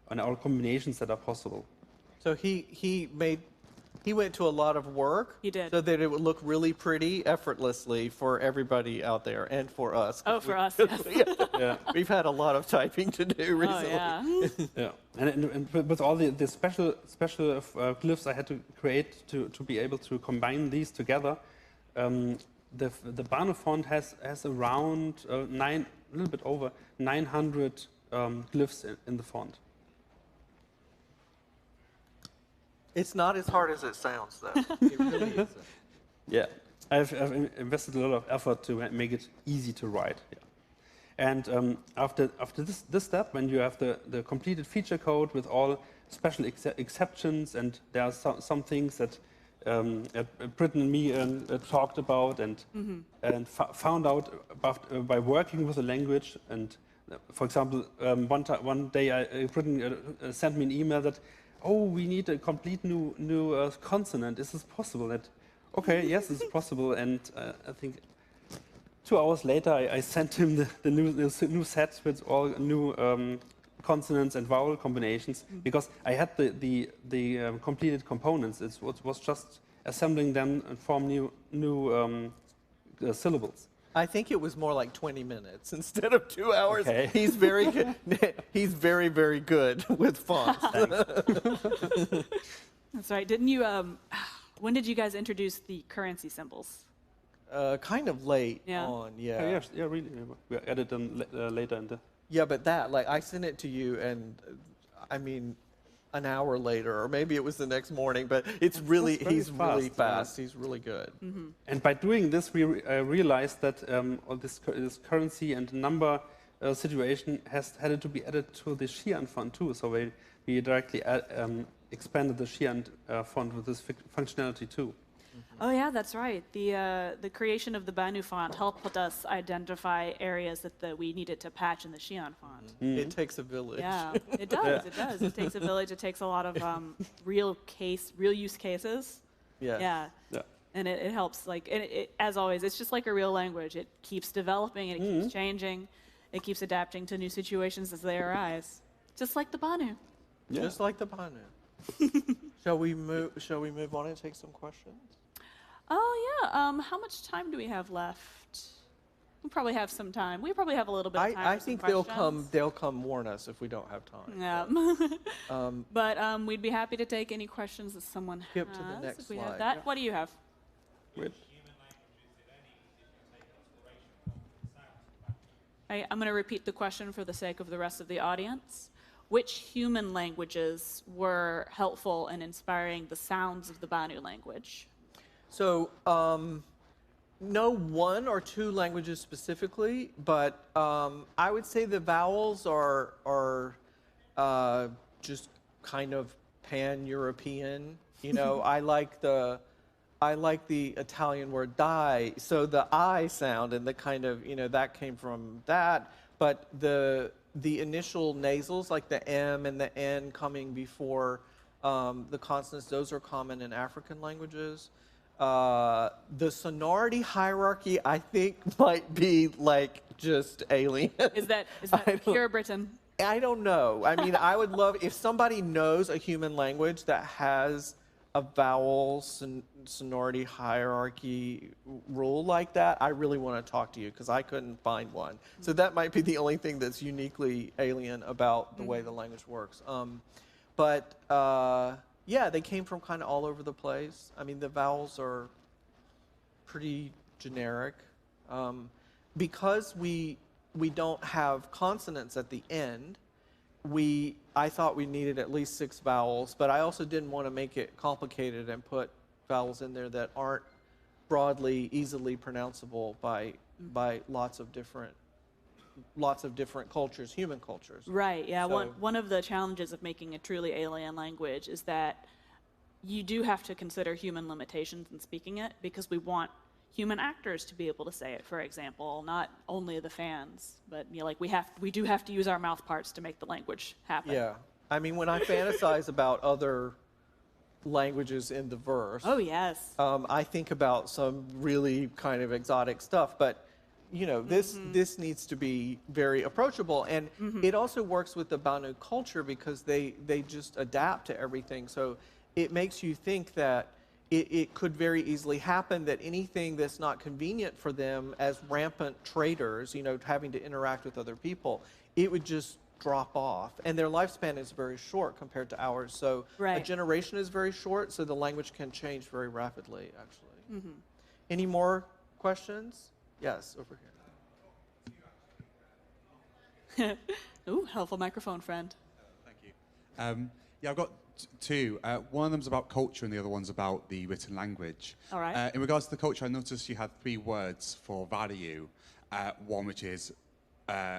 and all combinations that are possible. So he went to a lot of work. He did. So that it would look really pretty effortlessly for everybody out there and for us. Oh, for us, yes. Yeah. We've had a lot of typing to do recently. Oh, yeah. Yeah, and with all the special glyphs I had to create to be able to combine these together, the Banu font has around a little bit over 900 glyphs in the font. It's not as hard as it sounds, though. It really isn't. Yeah, I've invested a lot of effort to make it easy to write. Yeah. And after this step, when you have the completed feature code with all special exceptions, and there are some things that Britton and me talked about and found out about, by working with the language. And for example, one day Britton sent me an email that, oh, we need a complete new consonant. Is this possible? That, okay, yes, it's possible. And I think 2 hours later, I sent him the new set with all new consonants and vowel combinations, because I had the completed components. It was just assembling them and form new syllables. I think it was more like 20 minutes instead of 2 hours. Okay. He's very good. He's very, very good with fonts. That's right. Didn't you, when did you guys introduce the currency symbols? Kind of late Yeah. on, Yeah, really. We added them later in the. Yeah, but that, like, I sent it to you, and I mean, an hour later, or maybe it was the next morning, but it's really, he's really fast. He's really good. And by doing this, we realized that all this currency and number situation had to be added to the Xi'an font too. So we directly expanded the Xi'an font with this functionality too. Oh yeah, that's right. The creation of the Banu font helped us identify areas that we needed to patch in the Xi'an font. It takes a village. Yeah, it does. Yeah. It does. It takes a village. It takes a lot of real use cases. Yes. Yeah. Yeah. And it helps. Like, and as always, it's just like a real language. It keeps developing and it keeps changing. It keeps adapting to new situations as they arise. Just like the Banu. Yeah. Just like the Banu. Shall we move on and take some questions? Oh yeah. How much time do we have left? We probably have some time. We probably have a little bit of time. I for some think questions. they'll come warn us if we don't have time. Yeah. But we'd be happy to take any questions that someone Skip has. to the next if we slide. have that. Yeah. What do you have? Wait. I'm going to repeat the question for the sake of the rest of the audience. Which human languages were helpful in inspiring the sounds of the Banu language? So, no one or two languages specifically, but I would say the vowels are just kind of pan-European. You know, I like the Italian word die, so the I sound and the kind of, you know, that came from that. But the initial nasals, like the M and the N coming before the consonants, those are common in African languages. The sonority hierarchy, I think, might be like just alien. Is that pure Britain? I don't know. I mean, I would love if somebody knows a human language that has a vowel sonority hierarchy rule like that. I really want to talk to you because I couldn't find one. So that might be the only thing that's uniquely alien about the way the language works. Yeah, they came from kind of all over the place. I mean, the vowels are pretty generic. Because we don't have consonants at the end, I thought we needed at least 6 vowels, but I also didn't want to make it complicated and put vowels in there that aren't broadly, easily pronounceable by lots of different cultures, human cultures. Right, yeah. So- One of the challenges of making a truly alien language is that you do have to consider human limitations in speaking it, because we want human actors to be able to say it, for example, not only the fans, but like we do have to use our mouth parts to make the language happen. Yeah. I mean, when I fantasize about other languages in the verse, Oh yes. I think about some really kind of exotic stuff, but you know, this needs to be very approachable, and it also works with the Banu culture because they just adapt to everything. So it makes you think that it could very easily happen that anything that's not convenient for them as rampant traders, you know, having to interact with other people, it would just drop off. And their lifespan is very short compared to ours. So a Right. generation is very short, so the language can change very rapidly, actually. Any more questions? Yes, over here. Ooh, helpful microphone friend. Thank you. Yeah, I've got two. One of them's about culture and the other one's about the written language. All right. In regards to the culture, I noticed you had 3 words for value. One which is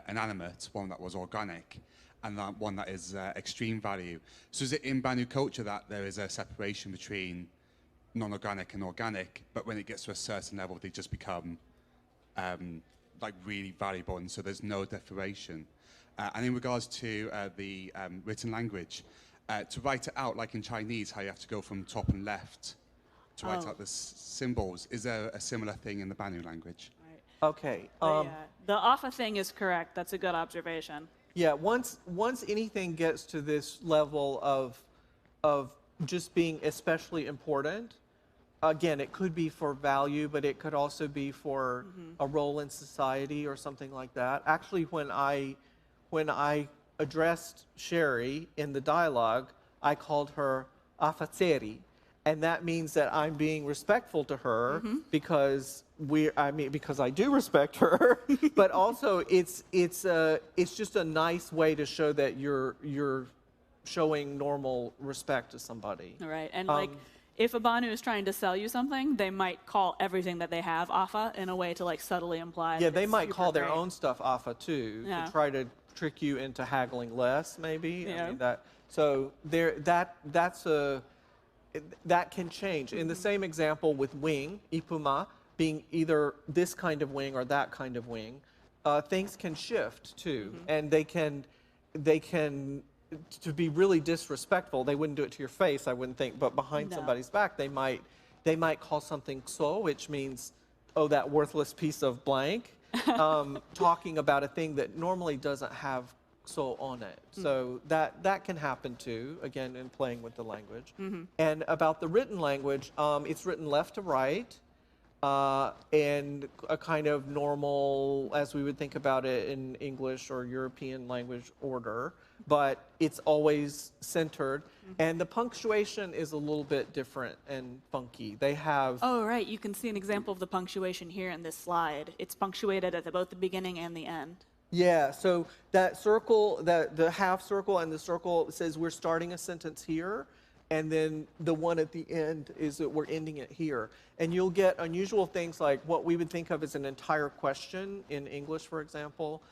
inanimate, one that was organic, and one that is extreme value. So is it in Banu culture that there is a separation between non-organic and organic, but when it gets to a certain level, they just become like really valuable, and so there's no differentiation? And in regards to the written language, to write it out, like in Chinese, how you have to go from top and left to write out the symbols, is there a similar thing in the Banu language? Right. Okay. Yeah. The AFA thing is correct. That's a good observation. Yeah, once anything gets to this level of just being especially important, again, it could be for value, but it could also be for a role in society or something like that. Actually, when I addressed Sherry in the dialogue, I called her Afatseri, and that means that I'm being respectful to her because because I do respect her, but also it's just a nice way to show that you're showing normal respect to somebody. All right. And like, if a Banu is trying to sell you something, they might call everything that they have AFA in a way to like subtly imply. Yeah, that they it's might super call their great. own stuff AFA too, Yeah. to try to trick you into haggling less, maybe. Yeah. I mean, that can change. In the same example with wing, ipuma, being either this kind of wing or that kind of wing, things can shift too, and they can, to be really disrespectful, they wouldn't do it to your face, I wouldn't think, but behind No. somebody's back, they might call something so, which means, oh, that worthless piece of blank, talking about a thing that normally doesn't have so on it. So that can happen too, again, in playing with the language. And about the written language, it's written left to right, and a kind of normal, as we would think about it in English or European language order, but it's always centered. And the punctuation is a little bit different and funky. They have... Oh, right. You can see an example of the punctuation here in this slide. It's punctuated at both the beginning and the end. Yeah, so that circle, the half circle and the circle says we're starting a sentence here, and then the one at the end is that we're ending it here. And you'll get unusual things like what we would think of as an entire question in English, for example,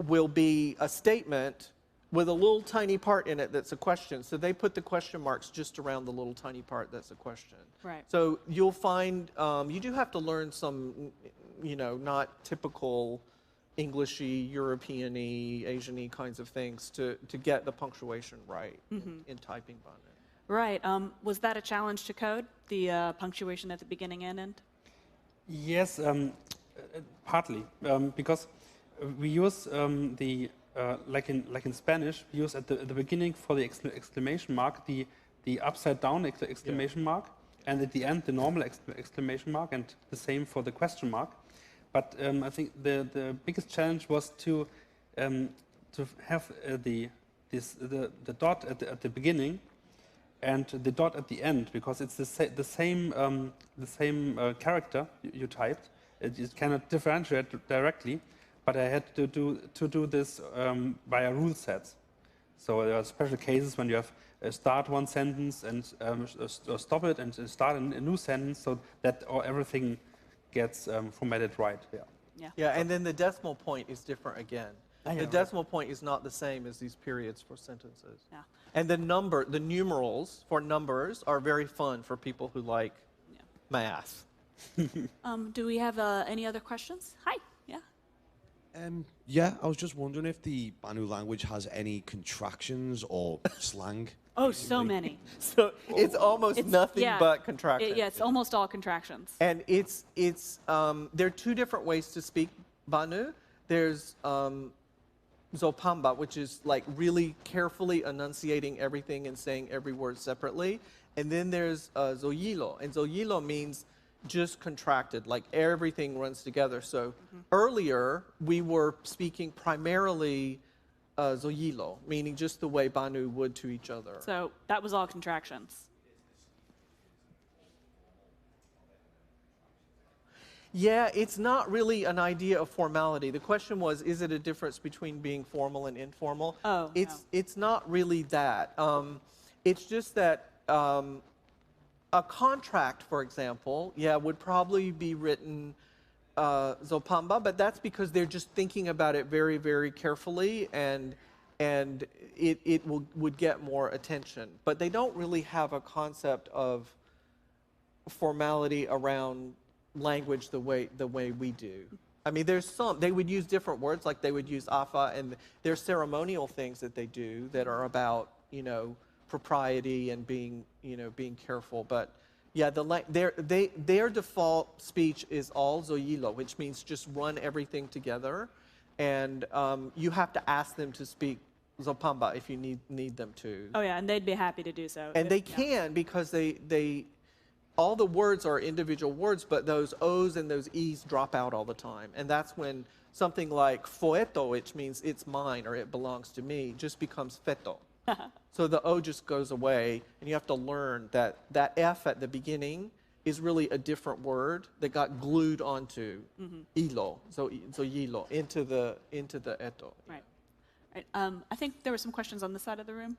will be a statement with a little tiny part in it that's a question. So they put the question marks just around the little tiny part that's a question. Right. So you'll find, you do have to learn some, not typical Englishy, European-y, Asian-y kinds of things to get the punctuation right in typing Banu. Right. Was that a challenge to code, the punctuation at the beginning and end? Yes, partly, because we use like in Spanish, we use at the beginning for the exclamation mark the upside down exclamation mark, and at the end the normal exclamation mark, and the same for the question mark. But I think the biggest challenge was to have the dot at the beginning and the dot at the end, because it's the same character you typed. It cannot differentiate directly, but I had to do this via rule sets. So there are special cases when you have start one sentence and stop it and start a new sentence, so that everything gets formatted right. Yeah. Yeah. Yeah, and then the decimal point is different again. Ah, yeah, The right. decimal point is not the same as these periods for sentences. Yeah. And the numerals for numbers are very fun for people who like Yeah. math. Do we have any other questions? Hi. Yeah. Yeah, I was just wondering if the Banu language has any contractions or slang. Oh, so many. So it's almost nothing yeah. but contractions. Yeah, it's almost all contractions. And there are two different ways to speak Banu. There's Zopamba, which is like really carefully enunciating everything and saying every word separately. And then there's Zoyilo. And Zoyilo means just contracted, like everything runs together. So earlier, we were speaking primarily Zoyilo, meaning just the way Banu would to each other. So that was all contractions. Yeah, it's not really an idea of formality. The question was, is it a difference between being formal and informal? Oh, It's not really that. It's just that a contract, for example, would probably be written Zopamba, but that's because they're just thinking about it very, very carefully, and it would get more attention. But they don't really have a concept of formality around language the way we do. I mean, they would use different words, like they would use afa, and there's ceremonial things that they do that are about, propriety and being careful. But yeah, their default speech is all Zoyilo, which means just run everything together, and you have to ask them to speak Zopamba if you need them to. Oh, yeah, and they'd be happy to do so. And they can, because they all the words are individual words, but those O's and those E's drop out all the time. And that's when something like foeto, which means it's mine or it belongs to me, just becomes feto. So the O just goes away, and you have to learn that F at the beginning is really a different word that got glued onto ilo, so yilo, into the eto. Right. Right. I think there were some questions on this side of the room.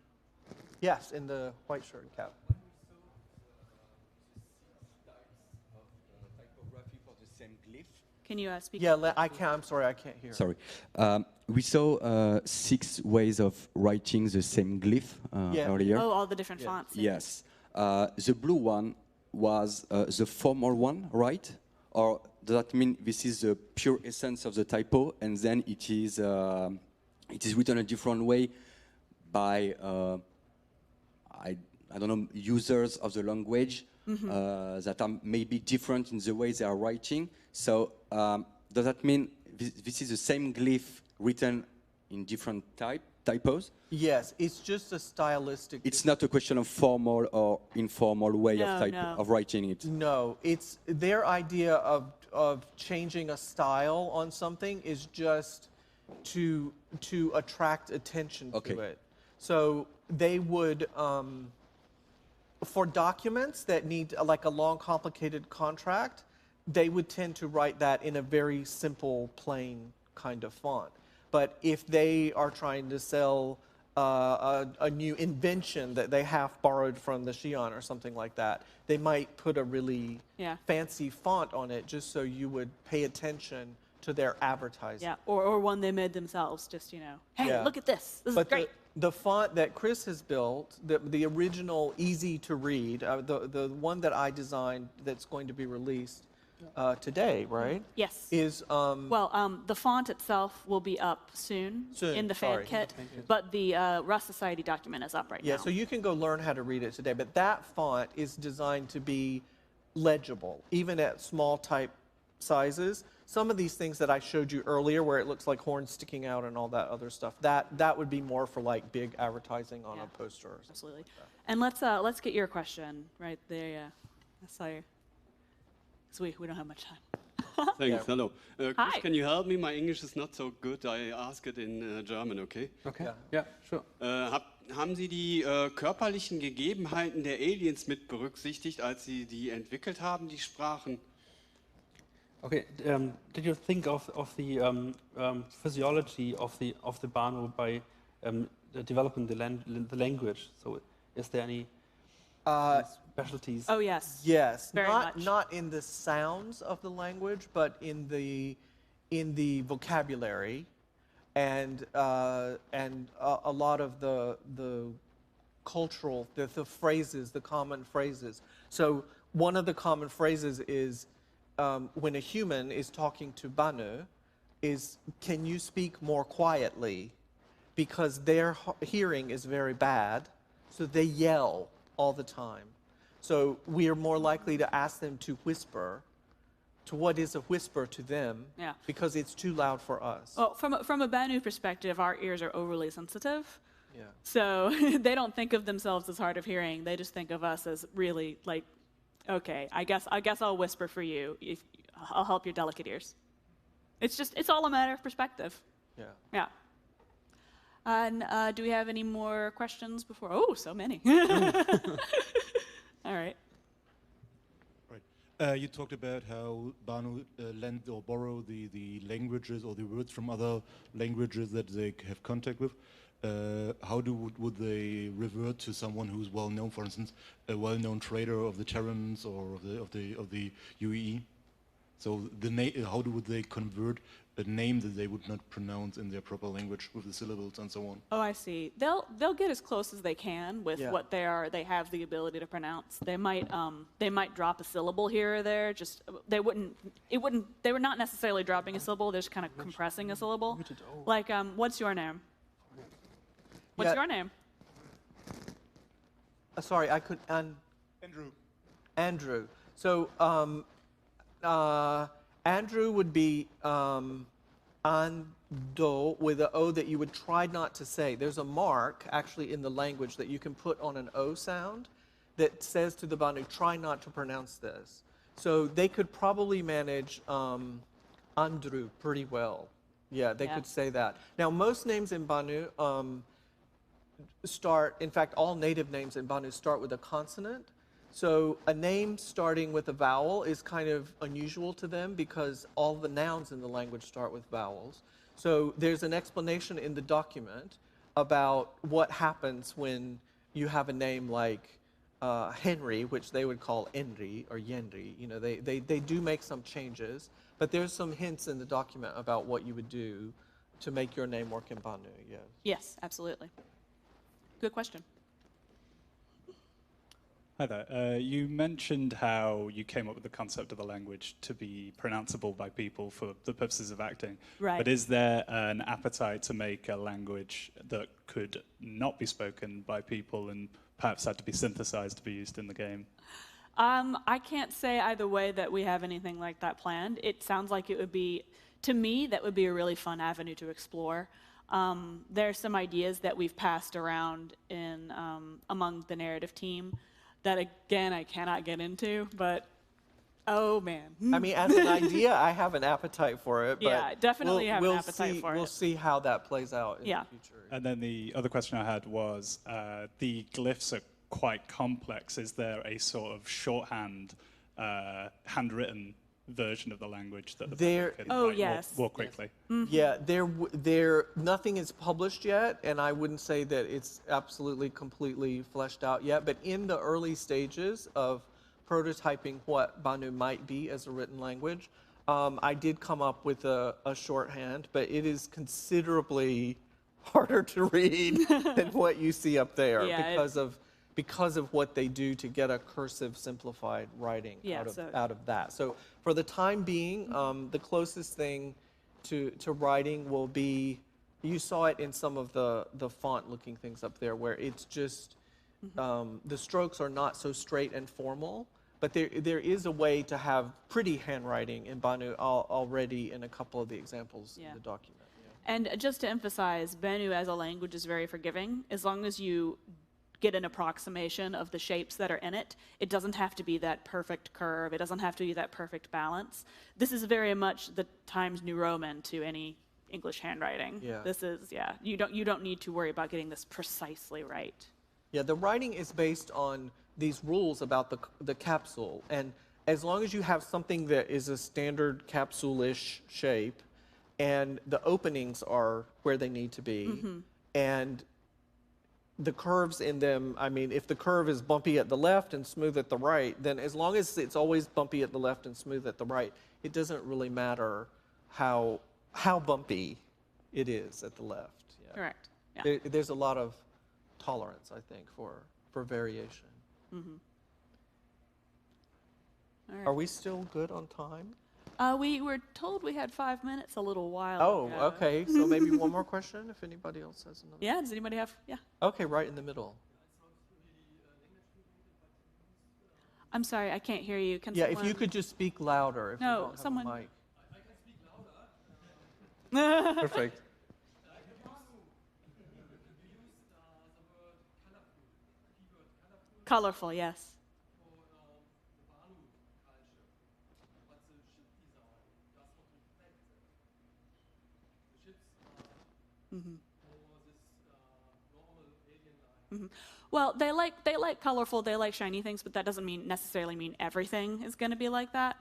Yes, in the white shirt and cap. Can you speak? Yeah, I'm sorry, I can't hear. Sorry. We saw 6 ways of writing the same glyph earlier. Oh, all the different fonts. Yes. The blue one was the formal one, right? Or does that mean this is the pure essence of the typo, and then it is written a different way by I don't know, users of the language that are maybe different in the way they are writing. So does that mean this is the same glyph written in different typos? Yes, it's just a stylistic. It's not a question of formal or informal way of writing it. No, it's their idea of changing a style on something is just to attract attention to it. So they would, for documents that need like a long, complicated contract, they would tend to write that in a very simple, plain kind of font. But if they are trying to sell a new invention that they have borrowed from the Xi'an or something like that, they might put a really fancy font on it just so you would pay attention to their advertising. Yeah, or one they made themselves, just, hey, look at this. This is great. The font that Chris has built, the original easy to read, the one that I designed that's going to be released today, right? Yes. Is the font itself will be up soon in the fan kit, but the Rust Society document is up right now. Yeah, so you can go learn how to read it today. But that font is designed to be legible, even at small type sizes. Some of these things that I showed you earlier, where it looks like horns sticking out and all that other stuff, that would be more for like big advertising on a poster or something. Absolutely. And let's get your question right there. Yeah, I saw you. So we don't have much time. Thanks. Hello. Chris, Hi. can you help me? My English is not so good. I ask it in German, okay? Okay. Yeah, sure. Haben Sie die körperlichen Gegebenheiten der Aliens mit berücksichtigt, als Sie die entwickelt haben, die Sprachen? Okay. Did you think of the physiology of the Banu by developing the language. So, is there any specialties? Oh, yes. Yes, Very not much. not in the sounds of the language, but in the vocabulary, and a lot of the cultural the phrases, the common phrases. So one of the common phrases is when a human is talking to Banu, is can you speak more quietly, because their hearing is very bad, so they yell all the time. So we are more likely to ask them to whisper to what is a whisper to them, Yeah. because it's too loud for us. Well, from a Banu perspective, our ears are overly sensitive. Yeah. So they don't think of themselves as hard of hearing. They just think of us as really like, okay, I guess I'll whisper for you. I'll help your delicate ears. It's all a matter of perspective. Yeah. Yeah. And do we have any more questions before? Oh, so many. All right. Right. You talked about how Banu lend or borrow the languages or the words from other languages that they have contact with. How would they revert to someone who's well known, for instance, a well-known trader of the Terrans or of the UEE? So how would they convert a name that they would not pronounce in their proper language with the syllables and so on? Oh, I see. They'll get as close as they can with Yeah. what they have the ability to pronounce. They might drop a syllable here or there. Just they were not necessarily dropping a syllable. They're just kind of compressing a syllable. Like what's your name? What's Yeah. your name? Sorry, I could. Andrew. Andrew. So Andrew would be Ando with an O that you would try not to say. There's a mark actually in the language that you can put on an O sound that says to the Banu, try not to pronounce this. So they could probably manage Andrew pretty well. Yeah, they could say that. Now, most names in Banu start, in fact, all native names in Banu start with a consonant. So a name starting with a vowel is kind of unusual to them because all the nouns in the language start with vowels. So there's an explanation in the document about what happens when you have a name like Henry, which they would call Enri or Yenri. You know, they do make some changes, but there's some hints in the document about what you would do to make your name work in Banu. Yes. Yes, absolutely. Good question. Hi there. You mentioned how you came up with the concept of the language to be pronounceable by people for the purposes of acting. Right. But is there an appetite to make a language that could not be spoken by people and perhaps had to be synthesized to be used in the game? I can't say either way that we have anything like that planned. It sounds like it would be, to me, that would be a really fun avenue to explore. There are some ideas that we've passed around in among the narrative team that, again, I cannot get into, but oh, man. I mean, as an idea, I have an appetite for it. But Yeah, definitely have an appetite for it. We'll see how that plays out in Yeah. the future. And then the other question I had was, the glyphs are quite complex. Is there a sort of shorthand, handwritten version of the language that the There- public can Oh, write yes. more quickly? Yeah, nothing is published yet, and I wouldn't say that it's absolutely completely fleshed out yet. But in the early stages of prototyping what Banu might be as a written language, I did come up with a shorthand, but it is considerably harder to read than what you see up there Yeah, because of what they do to get a cursive simplified writing Yeah, out of that. So for the time being, the closest thing to writing will be, you saw it in some of the font looking things up there where it's just, the strokes are not so straight and formal, but there is a way to have pretty handwriting in Banu already in a couple of the examples in the document. Yeah. And just to emphasize, Banu as a language is very forgiving. As long as you get an approximation of the shapes that are in it, it doesn't have to be that perfect curve. It doesn't have to be that perfect balance. This is very much the Times New Roman to any English handwriting. Yeah. This is, you don't need to worry about getting this precisely right. Yeah, the writing is based on these rules about the capsule, and as long as you have something that is a standard capsule-ish shape, and the openings are where they need to be, and the curves in them, I mean, if the curve is bumpy at the left and smooth at the right, then as long as it's always bumpy at the left and smooth at the right, it doesn't really matter how bumpy it is at the left. Yeah. Correct. Yeah. There's a lot of tolerance, I think, for variation. Mm-hmm. All right. Are we still good on time? We were told we had 5 minutes a little while Oh, ago. okay. So maybe one more question if anybody else has another. Yeah, does anybody have? Yeah. Okay, right in the middle. I'm sorry, I can't hear you. Can Yeah, someone... if you could just speak louder. If you No, don't have someone- a mic. Perfect. Colorful, yes. Mm-hmm. Mm-hmm. Well, they like colorful, they like shiny things, but that doesn't necessarily mean everything is going to be like that.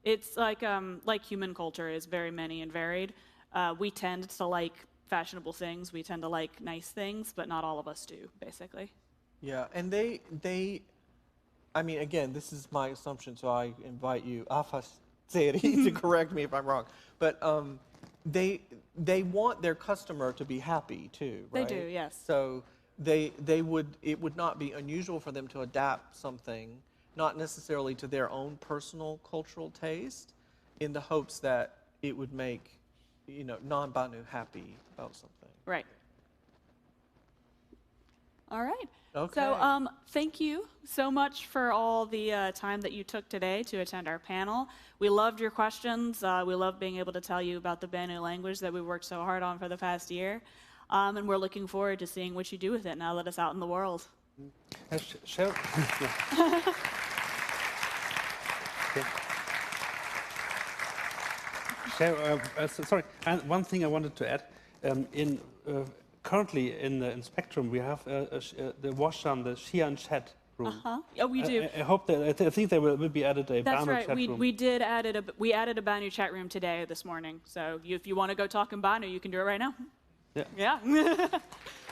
It's like human culture is very many and varied. We tend to like fashionable things, we tend to like nice things, but not all of us do, basically. Yeah, and they I mean, again, this is my assumption, so I invite you, Afaseri, to correct me if I'm wrong. But they want their customer to be happy too, right? They do, yes. So it would not be unusual for them to adapt something, not necessarily to their own personal cultural taste, in the hopes that it would make, non-Banu happy about something. Right. All right. Okay. So thank you so much for all the time that you took today to attend our panel. We loved your questions. We loved being able to tell you about the Banu language that we worked so hard on for the past year. And we're looking forward to seeing what you do with it now that it's out in the world. Shall sorry, and one thing I wanted to add. Currently in Spectrum, we have the Washam, the Xi'an chat room. Uh-huh. Oh, we do. I hope that, I think there will be added a That's Banu right. chat room. We added a Banu chat room today, this morning. So if you want to go talk in Banu, you can do it right now. Yeah. Yeah.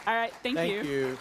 All right. Thank you. Thank you.